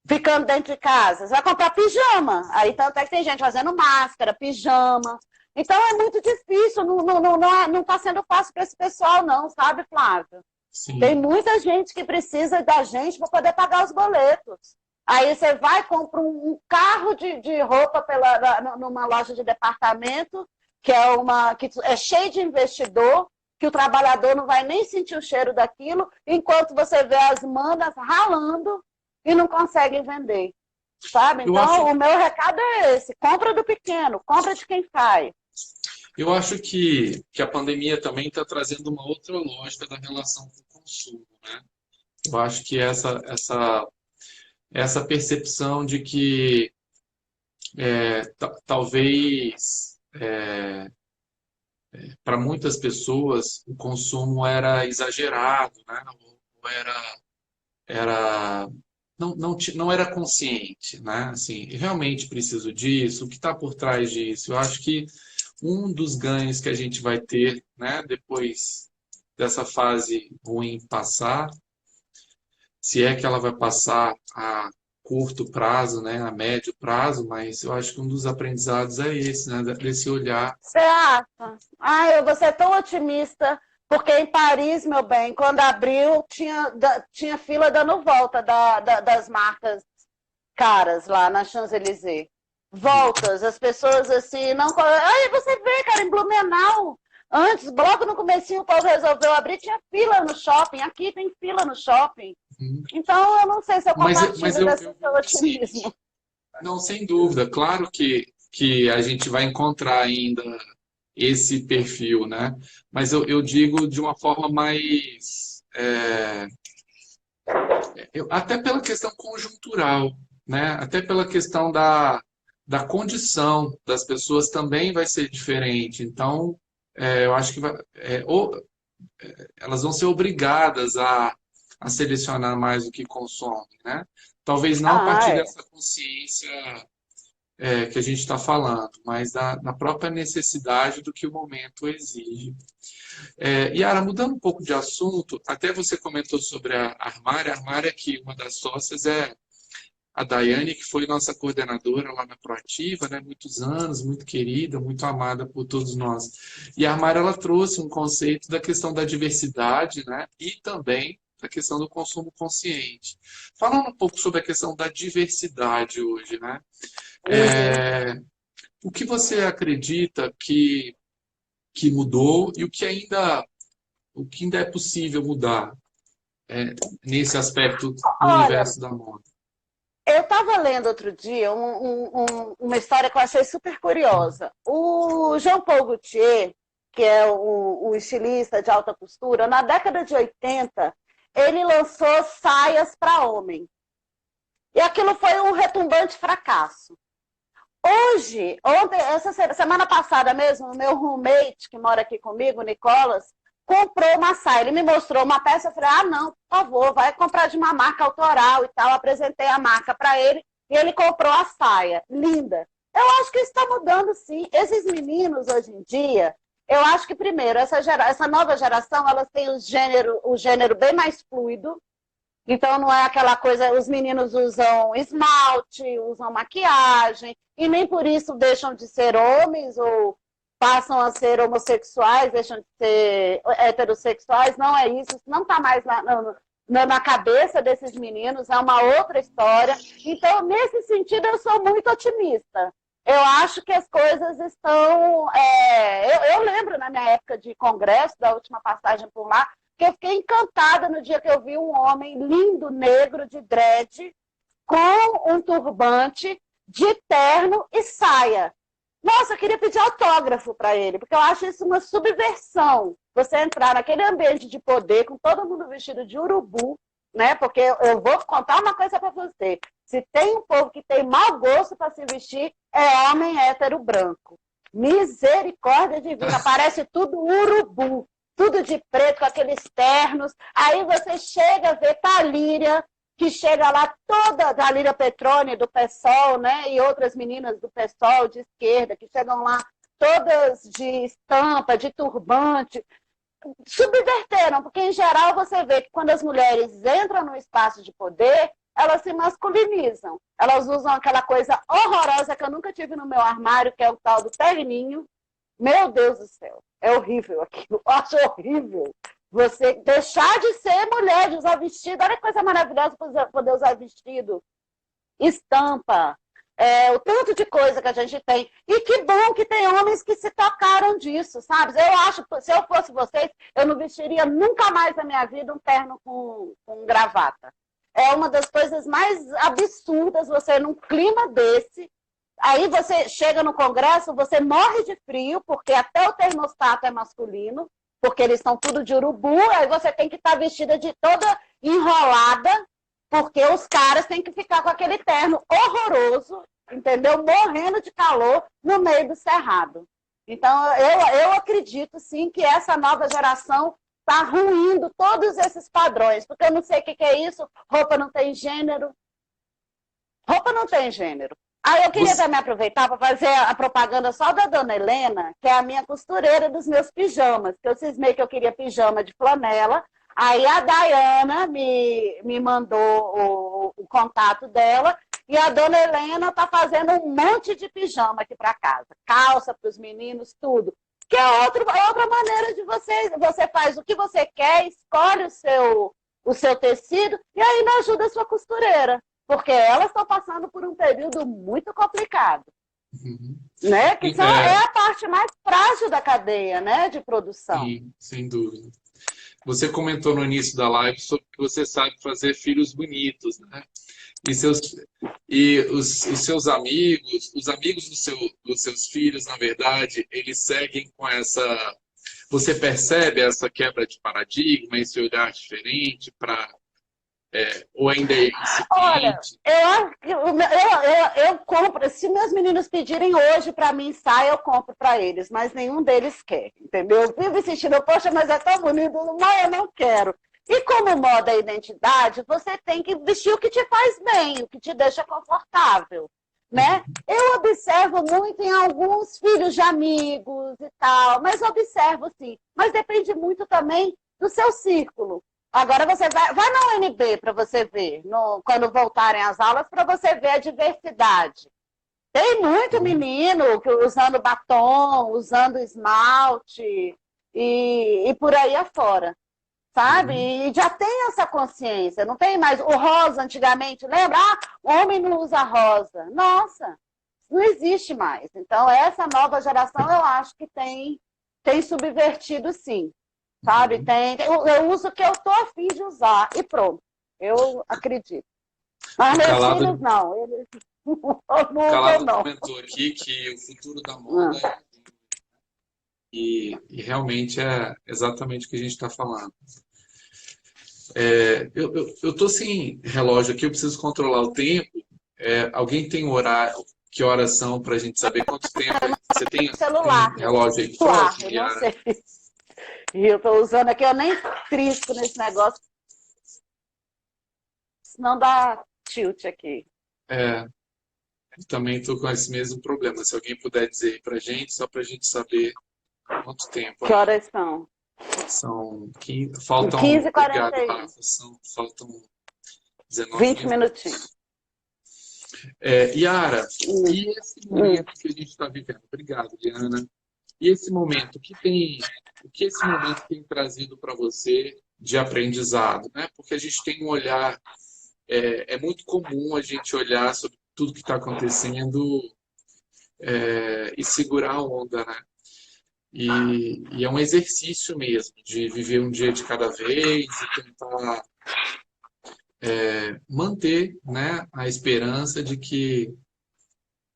[SPEAKER 2] Ficando dentro de casa. Você vai comprar pijama. Aí tanto é que tem gente fazendo máscara, pijama. Então é muito difícil, não está sendo fácil para esse pessoal, não, sabe, Flávio?
[SPEAKER 3] sim.
[SPEAKER 2] Tem muita gente que precisa da gente para poder pagar os boletos. Aí você vai, compra um carro de roupa numa loja de departamento, que é cheio de investidor, que o trabalhador não vai nem sentir o cheiro daquilo, enquanto você vê as manas ralando e não conseguem vender. Sabe? Então, o meu recado é esse. Compra do pequeno, compra de quem faz.
[SPEAKER 3] Eu acho que a pandemia também está trazendo uma outra lógica da relação com o consumo, né? Eu acho que essa percepção de que talvez para muitas pessoas o consumo era exagerado, né? Ou não era consciente, né? Assim, realmente preciso disso, o que está por trás disso? Eu acho que um dos ganhos que a gente vai ter, né, depois dessa fase ruim passar, se é que ela vai passar a curto prazo, né, a médio prazo, mas eu acho que um dos aprendizados é esse, né, desse olhar.
[SPEAKER 2] Você acha? Ai, você é tão otimista, porque em Paris, meu bem, quando abriu, tinha fila dando volta das marcas caras lá na Champs-Élysées. Voltas, as pessoas assim, não... Aí você vê, cara, em Blumenau, antes, logo no comecinho, o povo resolveu abrir, tinha fila no shopping, aqui tem fila no shopping. Então, eu não sei se eu compartilho desse seu otimismo.
[SPEAKER 3] Não, sem dúvida. Claro que a gente vai encontrar ainda esse perfil, né? Mas eu digo de uma forma mais... até pela questão conjuntural, né? Até pela questão da condição das pessoas também vai ser diferente. Então, eu acho que ou elas vão ser obrigadas a selecionar mais o que consomem, né? Talvez não a
[SPEAKER 2] Ah,
[SPEAKER 3] partir
[SPEAKER 2] é.
[SPEAKER 3] dessa consciência que a gente está falando, mas da própria necessidade do que o momento exige. Yara, mudando um pouco de assunto, até você comentou sobre a Armária. A Armária, que uma das sócias é a Daiane, que foi nossa coordenadora lá na Proativa, né? Muitos anos, muito querida, muito amada por todos nós. E a Armária, ela trouxe um conceito da questão da diversidade, né? E também da questão do consumo consciente. Falando um pouco sobre a questão da diversidade hoje, né?
[SPEAKER 2] Uhum.
[SPEAKER 3] O que você acredita que mudou e o que ainda é possível mudar nesse aspecto no
[SPEAKER 2] Olha,
[SPEAKER 3] universo da moda?
[SPEAKER 2] eu estava lendo outro dia uma história que eu achei super curiosa. O Jean Paul Gaultier, que é um estilista de alta costura, na década de 80, ele lançou saias para homem. E aquilo foi um retumbante fracasso. Hoje, ontem, essa semana passada mesmo, o meu roommate, que mora aqui comigo, o Nicolas, comprou uma saia. Ele me mostrou uma peça, eu falei, ah, não, por favor, vai comprar de uma marca autoral e tal. Apresentei a marca para ele e ele comprou a saia. Linda. Eu acho que isso está mudando, sim. Esses meninos, hoje em dia, eu acho que, primeiro, essa nova geração, elas têm o gênero bem mais fluido. Então, não é aquela coisa, os meninos usam esmalte, usam maquiagem, e nem por isso deixam de ser homens ou passam a ser homossexuais, deixam de ser heterossexuais. Não é isso, isso não está mais na cabeça desses meninos, é uma outra história. Então, nesse sentido, eu sou muito otimista. Eu acho que as coisas estão... eu lembro, na minha época de congresso, da última passagem por lá, que eu fiquei encantada no dia que eu vi um homem lindo, negro, de dread, com um turbante, de terno e saia. Nossa, eu queria pedir autógrafo para ele, porque eu acho isso uma subversão. Você entrar naquele ambiente de poder, com todo mundo vestido de urubu, né? Porque eu vou contar uma coisa para você. Se tem um povo que tem mau gosto para se vestir, é homem hétero branco. Misericórdia divina, parece tudo urubu. Tudo de preto, com aqueles ternos. Aí você chega a ver Thalíria, que chega lá toda, Thalíria Petrone, do PSOL, né? E outras meninas do PSOL, de esquerda, que chegam lá todas de estampa, de turbante. Subverteram, porque em geral você vê que quando as mulheres entram no espaço de poder, elas se masculinizam. Elas usam aquela coisa horrorosa que eu nunca tive no meu armário, que é o tal do terninho. Meu Deus do céu, é horrível aquilo, eu acho horrível. Você deixar de ser mulher, de usar vestido, olha que coisa maravilhosa poder usar vestido, estampa, o tanto de coisa que a gente tem. E que bom que tem homens que se tocaram disso, sabe? Eu acho, se eu fosse vocês, eu não vestiria nunca mais na minha vida um terno com gravata. É uma das coisas mais absurdas, você num clima desse. Aí você chega no congresso, você morre de frio, porque até o termostato é masculino, porque eles estão tudo de urubu, aí você tem que estar vestida de toda enrolada, porque os caras têm que ficar com aquele terno horroroso, entendeu? Morrendo de calor no meio do cerrado. Então, eu acredito, sim, que essa nova geração está ruindo todos esses padrões, porque eu não sei o que é isso, roupa não tem gênero. Roupa não tem gênero. Aí eu queria também aproveitar para fazer a propaganda só da dona Helena, que é a minha costureira dos meus pijamas, que eu cismei que eu queria pijama de flanela. Aí a Dayana me mandou o contato dela e a dona Helena está fazendo um monte de pijama aqui para casa. Calça para os meninos, tudo. Que é outra maneira de você faz o que você quer, escolhe o seu tecido e aí não ajuda a sua costureira. Porque elas estão passando por um período muito complicado.
[SPEAKER 3] Uhum.
[SPEAKER 2] Né? Que é a parte mais frágil da cadeia, né, de produção.
[SPEAKER 3] Sim, sem dúvida. Você comentou no início da live sobre que você sabe fazer filhos bonitos, né? E os seus amigos, os amigos dos seus filhos, na verdade, eles seguem com essa. Você percebe essa quebra de paradigma, esse olhar diferente para. Ou ainda é
[SPEAKER 2] Olha,
[SPEAKER 3] incipiente?
[SPEAKER 2] eu compro. Se meus meninos pedirem hoje para mim ensaio, eu compro para eles, mas nenhum deles quer, entendeu? Eu vivo insistindo, poxa, mas é tão bonito, mas eu não quero. E como moda é identidade, você tem que vestir o que te faz bem, o que te deixa confortável, né? Eu observo muito em alguns filhos de amigos e tal, mas observo sim. Mas depende muito também do seu círculo. Agora você vai na UNB para você ver, quando voltarem às aulas, para você ver a diversidade. Tem muito menino usando batom, usando esmalte e por aí afora, sabe? E já tem essa consciência, não tem mais. O rosa, antigamente, lembra? Ah, homem não usa rosa. Nossa, não existe mais. Então, essa nova geração, eu acho que tem subvertido, sim. Sabe? Eu uso o que eu estou a fim de usar e pronto. Eu acredito. Mas meus filhos não. Eles não
[SPEAKER 3] Calado
[SPEAKER 2] não.
[SPEAKER 3] comentou aqui que o futuro da moda e realmente é exatamente o que a gente está falando. Eu estou sem relógio aqui, eu preciso controlar o tempo. Alguém tem um horário? Que horas são para a gente saber quanto tempo? Você tem
[SPEAKER 2] Celular.
[SPEAKER 3] um relógio aí
[SPEAKER 2] Celular,
[SPEAKER 3] próximo?
[SPEAKER 2] eu não sei. E eu estou usando aqui, eu nem trisco nesse negócio. Não dá tilt aqui.
[SPEAKER 3] Eu também estou com esse mesmo problema. Se alguém puder dizer aí para a gente, só para a gente saber quanto tempo.
[SPEAKER 2] Que horas são?
[SPEAKER 3] São 15, faltam.
[SPEAKER 2] 15h41.
[SPEAKER 3] Obrigado, Rafa. Faltam 19
[SPEAKER 2] 20 minutinhos.
[SPEAKER 3] Yara, e esse momento que a gente está vivendo? Obrigado, Diana. E esse momento, o que esse momento tem trazido para você de aprendizado, né? Porque a gente tem um olhar, é muito comum a gente olhar sobre tudo que está acontecendo e segurar a onda, né? E é um exercício mesmo de viver um dia de cada vez e tentar manter, né, a esperança de que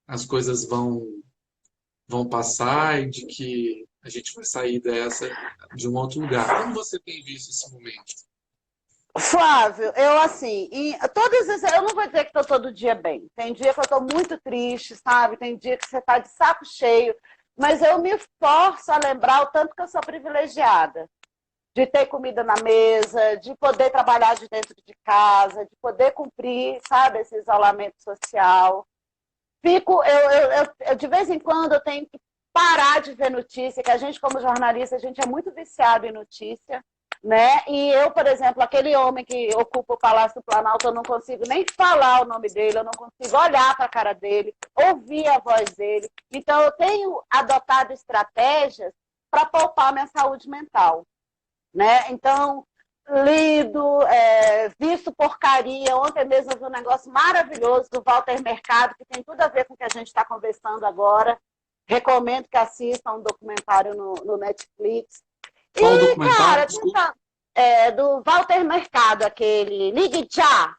[SPEAKER 3] as coisas vão passar e de que a gente vai sair de um outro lugar. Como você tem visto esse momento?
[SPEAKER 2] Flávio, eu não vou dizer que estou todo dia bem. Tem dia que eu estou muito triste, sabe? Tem dia que você está de saco cheio, mas eu me forço a lembrar o tanto que eu sou privilegiada. De ter comida na mesa, de poder trabalhar de dentro de casa, de poder cumprir, sabe, esse isolamento social. De vez em quando eu tenho que parar de ver notícia, que a gente, como jornalista, a gente é muito viciado em notícia, né? E eu, por exemplo, aquele homem que ocupa o Palácio do Planalto, eu não consigo nem falar o nome dele, eu não consigo olhar para a cara dele, ouvir a voz dele. Então, eu tenho adotado estratégias para poupar minha saúde mental, né? Então, lido, visto porcaria. Ontem mesmo eu vi um negócio maravilhoso do Walter Mercado, que tem tudo a ver com o que a gente está conversando agora. Recomendo que assistam um documentário no Netflix.
[SPEAKER 3] Qual documentário?
[SPEAKER 2] Cara, do Walter Mercado, aquele Ligue Já.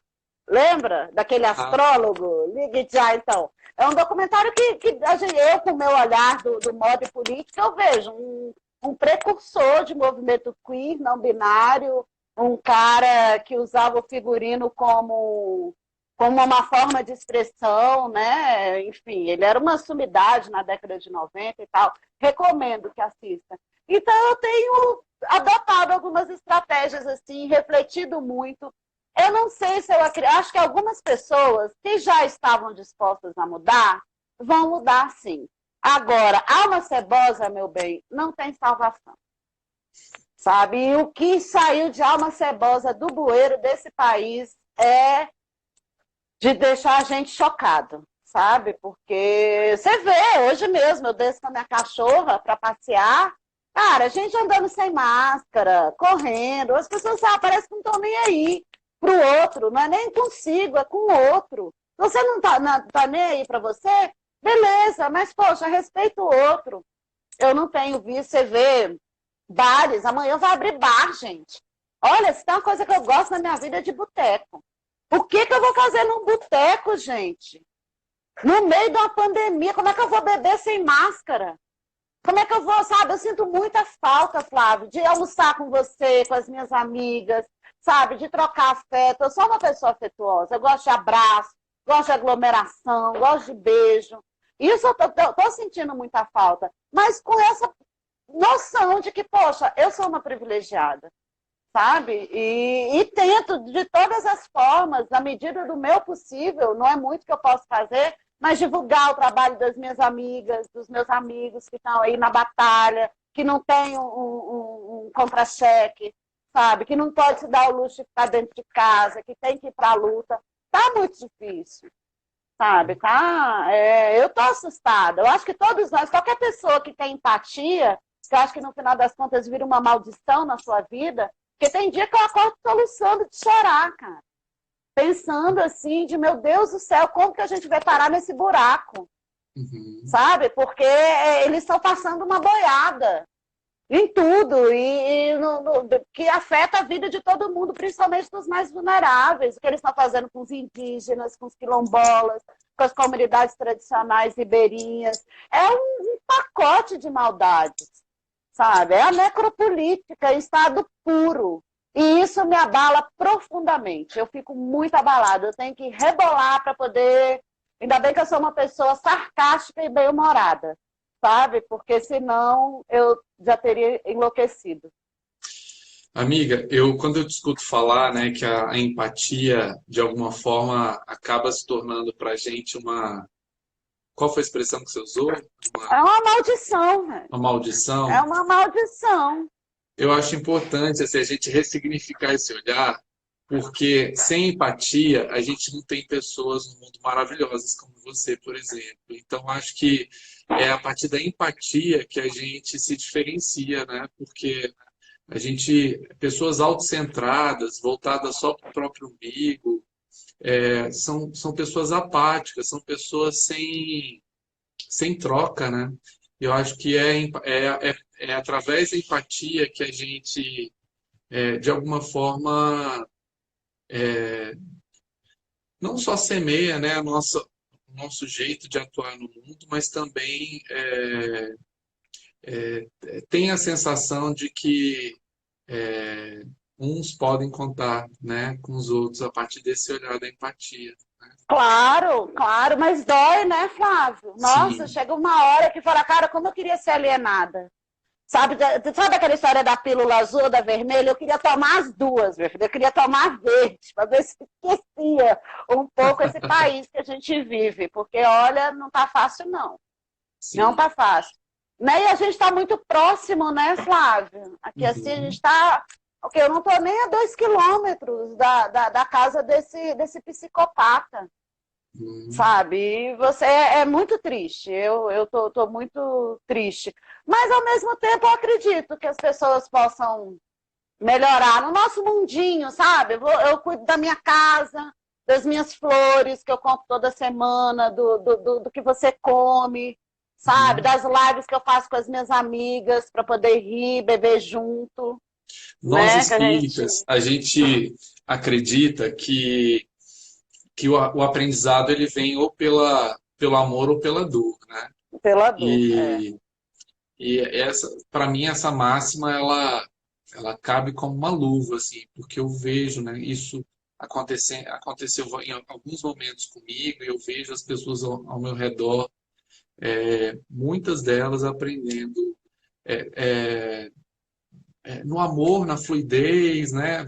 [SPEAKER 2] Lembra? Daquele astrólogo? Ligue Já, então. É um documentário que eu, com o meu olhar do modo político, eu vejo um precursor de movimento queer, não binário, um cara que usava o figurino como uma forma de expressão, né? Enfim, ele era uma sumidade na década de 90 e tal. Recomendo que assista. Então, eu tenho adotado algumas estratégias, assim, refletido muito. Eu não sei se acho que algumas pessoas que já estavam dispostas a mudar, vão mudar, sim. Agora, alma cebosa, meu bem, não tem salvação. Sabe? E o que saiu de alma cebosa do bueiro desse país é de deixar a gente chocado, sabe? Porque você vê, hoje mesmo, eu desço com a minha cachorra para passear, cara, a gente andando sem máscara, correndo, as pessoas parece que não estão nem aí pro outro, não é nem consigo, é com o outro. Você não tá nem aí para você? Beleza, mas, poxa, respeita o outro. Eu não tenho visto, você vê bares, amanhã vai abrir bar, gente. Olha, se tem uma coisa que eu gosto na minha vida é de boteco. O que que eu vou fazer num boteco, gente? No meio de uma pandemia, como é que eu vou beber sem máscara? Como é que eu vou, sabe? Eu sinto muita falta, Flávio, de almoçar com você, com as minhas amigas, sabe? De trocar afeto. Eu sou uma pessoa afetuosa, eu gosto de abraço, gosto de aglomeração, gosto de beijo. Isso eu tô sentindo muita falta. Mas com essa noção de que, poxa, eu sou uma privilegiada, sabe? E tento, de todas as formas, na medida do meu possível, não é muito que eu posso fazer, mas divulgar o trabalho das minhas amigas, dos meus amigos que estão aí na batalha, que não tem um contra-cheque, sabe? Que não pode se dar o luxo de ficar dentro de casa, que tem que ir para a luta. Tá muito difícil, sabe? Tá, eu tô assustada. Eu acho que todos nós, qualquer pessoa que tem empatia, que eu acho que no final das contas vira uma maldição na sua vida, porque tem dia que eu acordo soluçando de chorar, cara. Pensando assim, de meu Deus do céu, como que a gente vai parar nesse buraco? Sabe? Porque eles estão passando uma boiada em tudo, que afeta a vida de todo mundo, principalmente dos mais vulneráveis. O que eles estão fazendo com os indígenas, com os quilombolas, com as comunidades tradicionais ribeirinhas. É um pacote de maldades, sabe? É a necropolítica em estado puro. E isso me abala profundamente. Eu fico muito abalada. Eu tenho que rebolar para poder... Ainda bem que eu sou uma pessoa sarcástica e bem-humorada, sabe? Porque senão eu já teria enlouquecido.
[SPEAKER 3] Amiga, quando eu te escuto falar, né, que a empatia, de alguma forma, acaba se tornando para a gente uma... Qual foi a expressão que você usou?
[SPEAKER 2] É uma maldição, velho.
[SPEAKER 3] Uma maldição.
[SPEAKER 2] É uma maldição.
[SPEAKER 3] Eu acho importante assim, a gente ressignificar esse olhar, porque sem empatia a gente não tem pessoas no mundo maravilhosas como você, por exemplo. Então, acho que é a partir da empatia que a gente se diferencia, né? Porque a gente, pessoas autocentradas, voltadas só para o próprio umbigo, são pessoas apáticas, são pessoas sem troca, né? Eu acho que é através da empatia que a gente, de alguma forma, não só semeia, né, o nosso jeito de atuar no mundo, mas também tem a sensação de que uns podem contar, né, com os outros a partir desse olhar da empatia.
[SPEAKER 2] Claro, claro, mas dói, né, Flávio? Nossa,
[SPEAKER 3] Sim.
[SPEAKER 2] chega uma hora que fala, cara, como eu queria ser alienada. Sabe aquela história da pílula azul ou da vermelha? Eu queria tomar as duas, meu filho. Eu queria tomar a verde, para ver se esquecia um pouco esse país que a gente vive. Porque, olha, não tá fácil, não.
[SPEAKER 3] Sim.
[SPEAKER 2] Não tá fácil. Né? E a gente está muito próximo, né, Flávio? Aqui assim, a gente está... Okay, eu não estou nem a 2 quilômetros da casa desse psicopata. Sabe? E você é muito triste. Eu tô muito triste. Mas, ao mesmo tempo, eu acredito que as pessoas possam melhorar no nosso mundinho, sabe? Eu cuido da minha casa, das minhas flores, que eu compro toda semana, do que você come, sabe? Das lives que eu faço com as minhas amigas para poder rir, beber junto.
[SPEAKER 3] Nós
[SPEAKER 2] Né?
[SPEAKER 3] espíritas, a gente acredita que o aprendizado ele vem ou pelo amor ou pela dor, né?
[SPEAKER 2] Pela dor,
[SPEAKER 3] E essa, para mim, essa máxima ela cabe como uma luva, assim, porque eu vejo, né, isso aconteceu em alguns momentos comigo, e eu vejo as pessoas ao meu redor, muitas delas aprendendo no amor, na fluidez, né?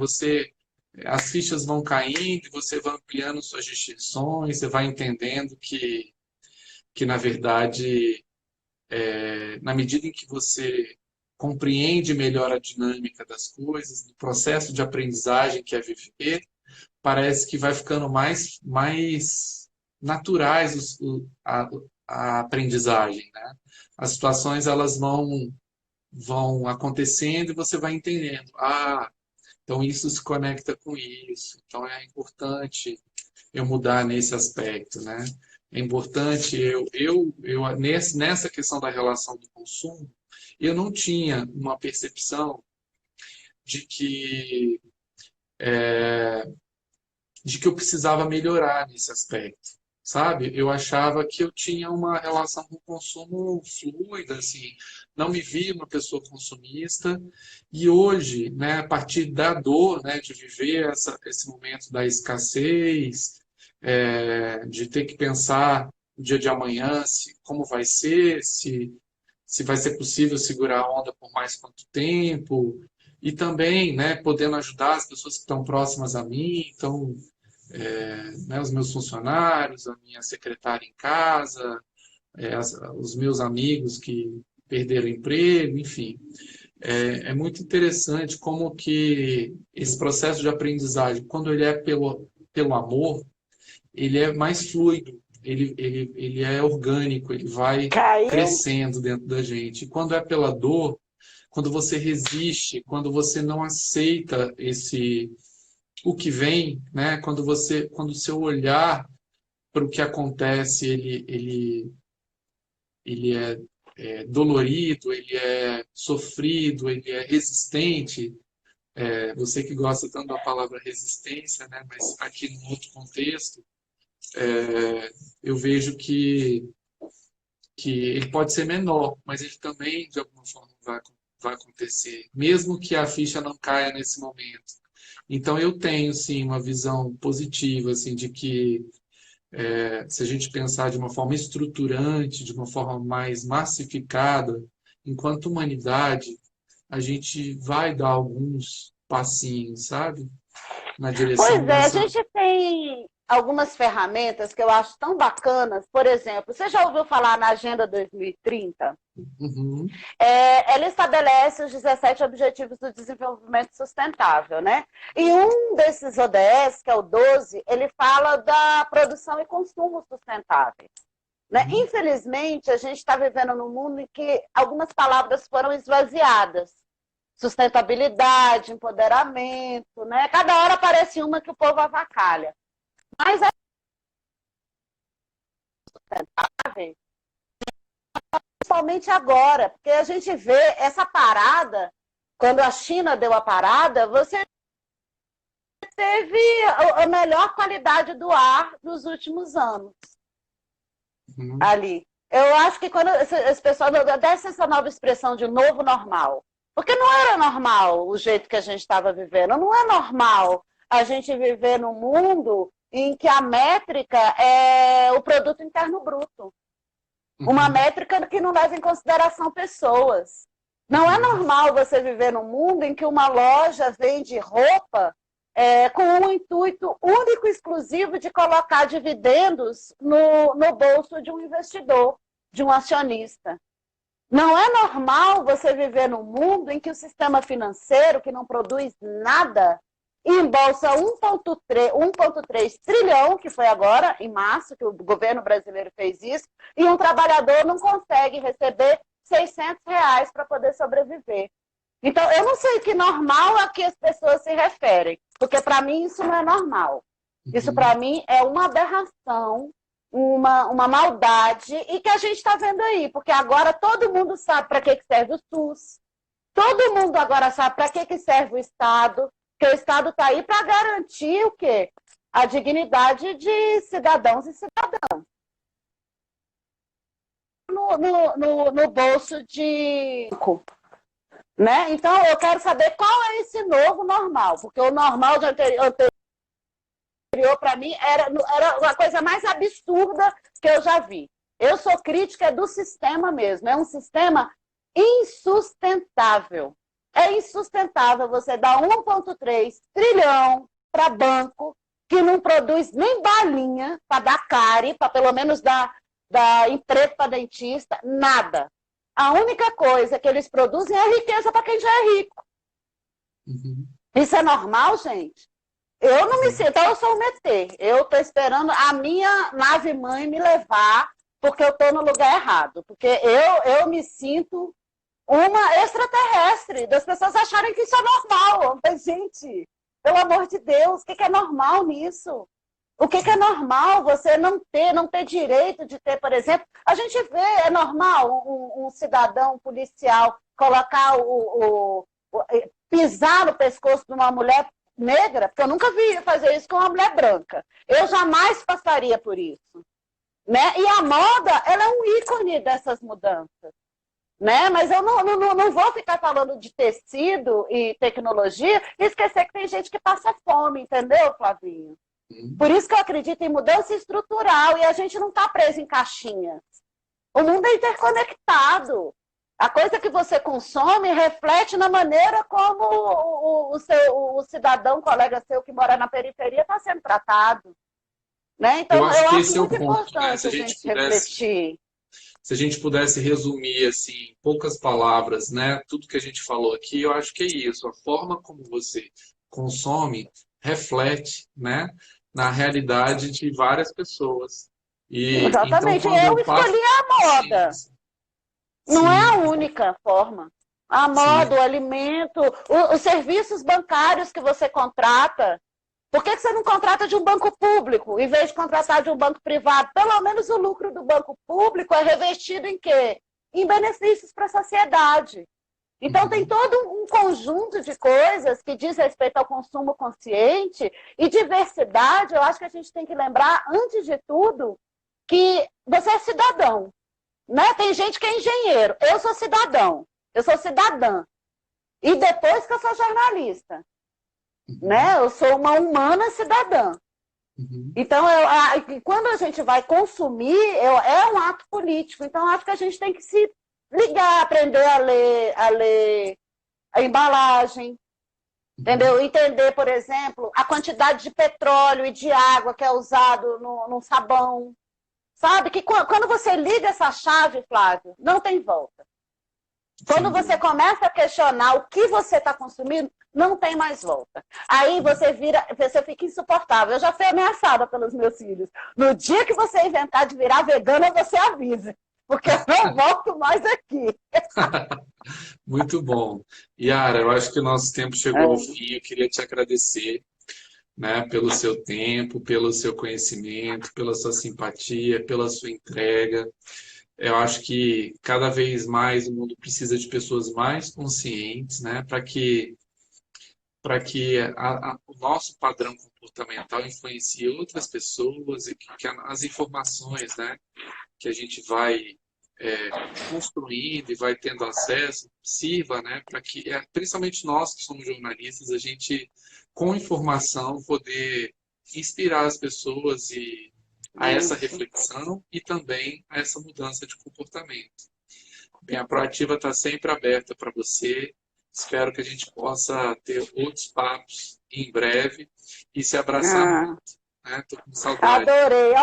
[SPEAKER 3] As fichas vão caindo, você vai ampliando suas distinções, você vai entendendo que na verdade, na medida em que você compreende melhor a dinâmica das coisas, do processo de aprendizagem que é viver, parece que vai ficando mais naturais a aprendizagem, né? As situações elas vão acontecendo e você vai entendendo. Então isso se conecta com isso. Então é importante eu mudar nesse aspecto, né? É importante nessa questão da relação do consumo, eu não tinha uma percepção de que de que eu precisava melhorar nesse aspecto, sabe? Eu achava que eu tinha uma relação com o consumo fluida, assim, não me via uma pessoa consumista, e hoje, né, a partir da dor, né, de viver esse momento da escassez, de ter que pensar no dia de amanhã, como vai ser, se vai ser possível segurar a onda por mais quanto tempo, e também, né, podendo ajudar as pessoas que estão próximas a mim, então, né, os meus funcionários, a minha secretária em casa, os meus amigos que perderam emprego, enfim. É muito interessante como que esse processo de aprendizagem, quando ele é pelo amor, ele é mais fluido, ele é orgânico, ele vai
[SPEAKER 2] Caiu?
[SPEAKER 3] crescendo dentro da gente. E quando é pela dor, quando você resiste, quando você não aceita o que vem, né? Quando o seu olhar para o que acontece, ele é dolorido, ele é sofrido, ele é resistente. Você que gosta tanto da palavra resistência, né? Mas aqui num outro contexto, eu vejo que ele pode ser menor, mas ele também, de alguma forma, vai acontecer, mesmo que a ficha não caia nesse momento. Então, eu tenho, sim, uma visão positiva, assim, de que se a gente pensar de uma forma estruturante, de uma forma mais massificada, enquanto humanidade, a gente vai dar alguns passinhos, sabe? Na direção
[SPEAKER 2] Pois é, a
[SPEAKER 3] dessa.
[SPEAKER 2] gente tem algumas ferramentas que eu acho tão bacanas. Por exemplo, você já ouviu falar na Agenda 2030?
[SPEAKER 3] Uhum,
[SPEAKER 2] Ela estabelece os 17 Objetivos do Desenvolvimento Sustentável, né? E um desses ODS, que é o 12, ele fala da produção e consumo sustentáveis. Né?
[SPEAKER 3] uhum,
[SPEAKER 2] Infelizmente, a gente está vivendo num mundo em que algumas palavras foram esvaziadas. Sustentabilidade, empoderamento, né? Cada hora aparece uma que o povo avacalha. Mas é sustentável, principalmente agora, porque a gente vê essa parada, quando a China deu a parada, você teve a melhor qualidade do ar dos últimos anos
[SPEAKER 3] uhum,
[SPEAKER 2] ali. Eu acho que quando esse pessoal desse essa nova expressão de novo normal, porque não era normal o jeito que a gente estava vivendo, não é normal a gente viver num mundo em que a métrica é o produto interno bruto. Uma
[SPEAKER 3] uhum,
[SPEAKER 2] métrica que não leva em consideração pessoas. Não é
[SPEAKER 3] uhum,
[SPEAKER 2] normal você viver num mundo em que uma loja vende roupa com um intuito único e exclusivo de colocar dividendos no bolso de um investidor, de um acionista. Não é normal você viver num mundo em que o sistema financeiro, que não produz nada, embolsa 1,3 trilhão, que foi agora, em março, que o governo brasileiro fez isso, e um trabalhador não consegue receber R$ 600 para poder sobreviver. Então, eu não sei que normal a que as pessoas se referem, porque para mim isso não é normal. Isso
[SPEAKER 3] uhum.
[SPEAKER 2] para mim é uma aberração, uma maldade, e que a gente está vendo aí, porque agora todo mundo sabe para que serve o SUS, todo mundo agora sabe para que serve o Estado, que o Estado está aí para garantir o quê? A dignidade de cidadãos e cidadãs. No bolso de... Né? Então, eu quero saber qual é esse novo normal, porque o normal de anterior para mim era a coisa mais absurda que eu já vi. Eu sou crítica do sistema mesmo, é um sistema insustentável. É insustentável você dar 1,3 trilhão para banco que não produz nem balinha para dar cárie, para pelo menos dar emprego para dentista, nada. A única coisa que eles produzem é riqueza para quem já é rico.
[SPEAKER 3] Uhum,
[SPEAKER 2] Isso é normal, gente? Eu não me
[SPEAKER 3] uhum,
[SPEAKER 2] sinto, então eu sou um ET. Eu estou esperando a minha nave-mãe me levar, porque eu estou no lugar errado. Porque eu me sinto uma extraterrestre, das pessoas acharem que isso é normal. Mas, gente, pelo amor de Deus, o que é normal nisso? O que é normal você não ter direito de ter, por exemplo, a gente vê, é normal um cidadão policial colocar pisar no pescoço de uma mulher negra, porque eu nunca vi fazer isso com uma mulher branca. Eu jamais passaria por isso. Né? E a moda, ela é um ícone dessas mudanças. Né? Mas eu não vou ficar falando de tecido e tecnologia e esquecer que tem gente que passa fome, entendeu, Flavinho? Por isso que eu acredito em mudança estrutural e a gente não está preso em caixinhas. O mundo é interconectado. A coisa que você consome reflete na maneira como o cidadão, colega seu que mora na periferia, está sendo tratado. Né? Então, eu acho muito importante a gente refletir.
[SPEAKER 3] Se a gente pudesse resumir assim, em poucas palavras, né, tudo que a gente falou aqui, eu acho que é isso. A forma como você consome reflete, né, na realidade de várias pessoas.
[SPEAKER 2] Exatamente.
[SPEAKER 3] Então,
[SPEAKER 2] eu escolhi a moda. Sim. Não é a única forma. A moda, o alimento, os serviços bancários que você contrata. Por que você não contrata de um banco público, em vez de contratar de um banco privado? Pelo menos o lucro do banco público é revestido em quê? Em benefícios para a sociedade. Então, tem todo um conjunto de coisas que diz respeito ao consumo consciente e diversidade. Eu acho que a gente tem que lembrar, antes de tudo, que você é cidadão. Né? Tem gente que é engenheiro. Eu sou cidadão. Eu sou cidadã. E depois que eu sou jornalista. Né? Eu sou uma humana cidadã. Então, quando a gente vai consumir, é um ato político. Então, acho que a gente tem que se ligar, aprender a ler a embalagem, entendeu? Entender, por exemplo, a quantidade de petróleo e de água que é usado no sabão. Sabe? Que quando você liga essa chave, Flávio, não tem volta. Quando você começa a questionar o que você está consumindo, não tem mais volta. Aí você fica insuportável. Eu já fui ameaçada pelos meus filhos. No dia que você inventar de virar vegana, você avisa. Porque eu não volto mais aqui.
[SPEAKER 3] Muito bom. Yara, eu acho que o nosso tempo chegou ao fim. Eu queria te agradecer, né, pelo seu tempo, pelo seu conhecimento, pela sua simpatia, pela sua entrega. Eu acho que cada vez mais o mundo precisa de pessoas mais conscientes, né, para que o nosso padrão comportamental influencie outras pessoas e que as informações, né, que a gente vai construindo e vai tendo acesso sirva, né, para que, principalmente nós que somos jornalistas, a gente, com informação, poder inspirar as pessoas a essa reflexão e também a essa mudança de comportamento. Bem, a Proativa está sempre aberta para você. Espero que a gente possa ter outros papos em breve e se abraçar muito. Né? Tô com saudade.
[SPEAKER 2] Adorei.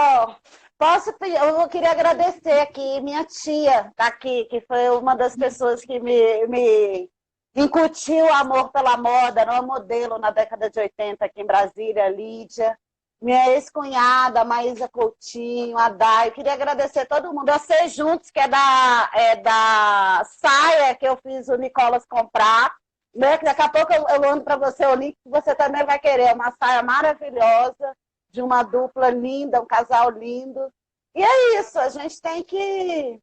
[SPEAKER 2] Eu queria agradecer aqui, minha tia está aqui, que foi uma das pessoas que me incutiu o amor pela moda, era uma modelo na década de 80 aqui em Brasília, Lídia. Minha ex-cunhada, Maísa Coutinho, a Dai. Eu queria agradecer todo mundo. A Ser Juntos, que é da saia que eu fiz o Nicolas comprar. Né? Que daqui a pouco eu mando para você o link que você também vai querer. É uma saia maravilhosa, de uma dupla linda, um casal lindo. E é isso, a gente tem que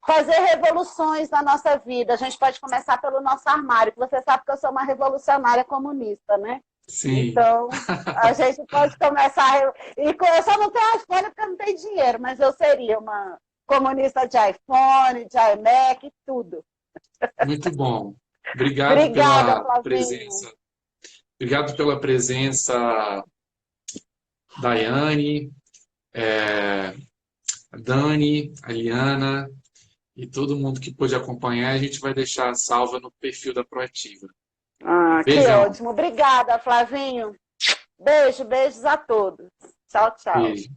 [SPEAKER 2] fazer revoluções na nossa vida. A gente pode começar pelo nosso armário, que você sabe que eu sou uma revolucionária comunista, né?
[SPEAKER 3] Sim.
[SPEAKER 2] Então, a gente pode começar... Eu só não tenho iPhone porque eu não tenho dinheiro, mas eu seria uma comunista de iPhone, de iMac, tudo.
[SPEAKER 3] Muito bom. Obrigado pela presença. Obrigado pela presença, Daiane, a Dani, a Liana e todo mundo que pôde acompanhar. A gente vai deixar salva no perfil da Proativa.
[SPEAKER 2] Que ótimo. Obrigada, Flavinho. Beijos a todos. Tchau, tchau.
[SPEAKER 3] Beijo.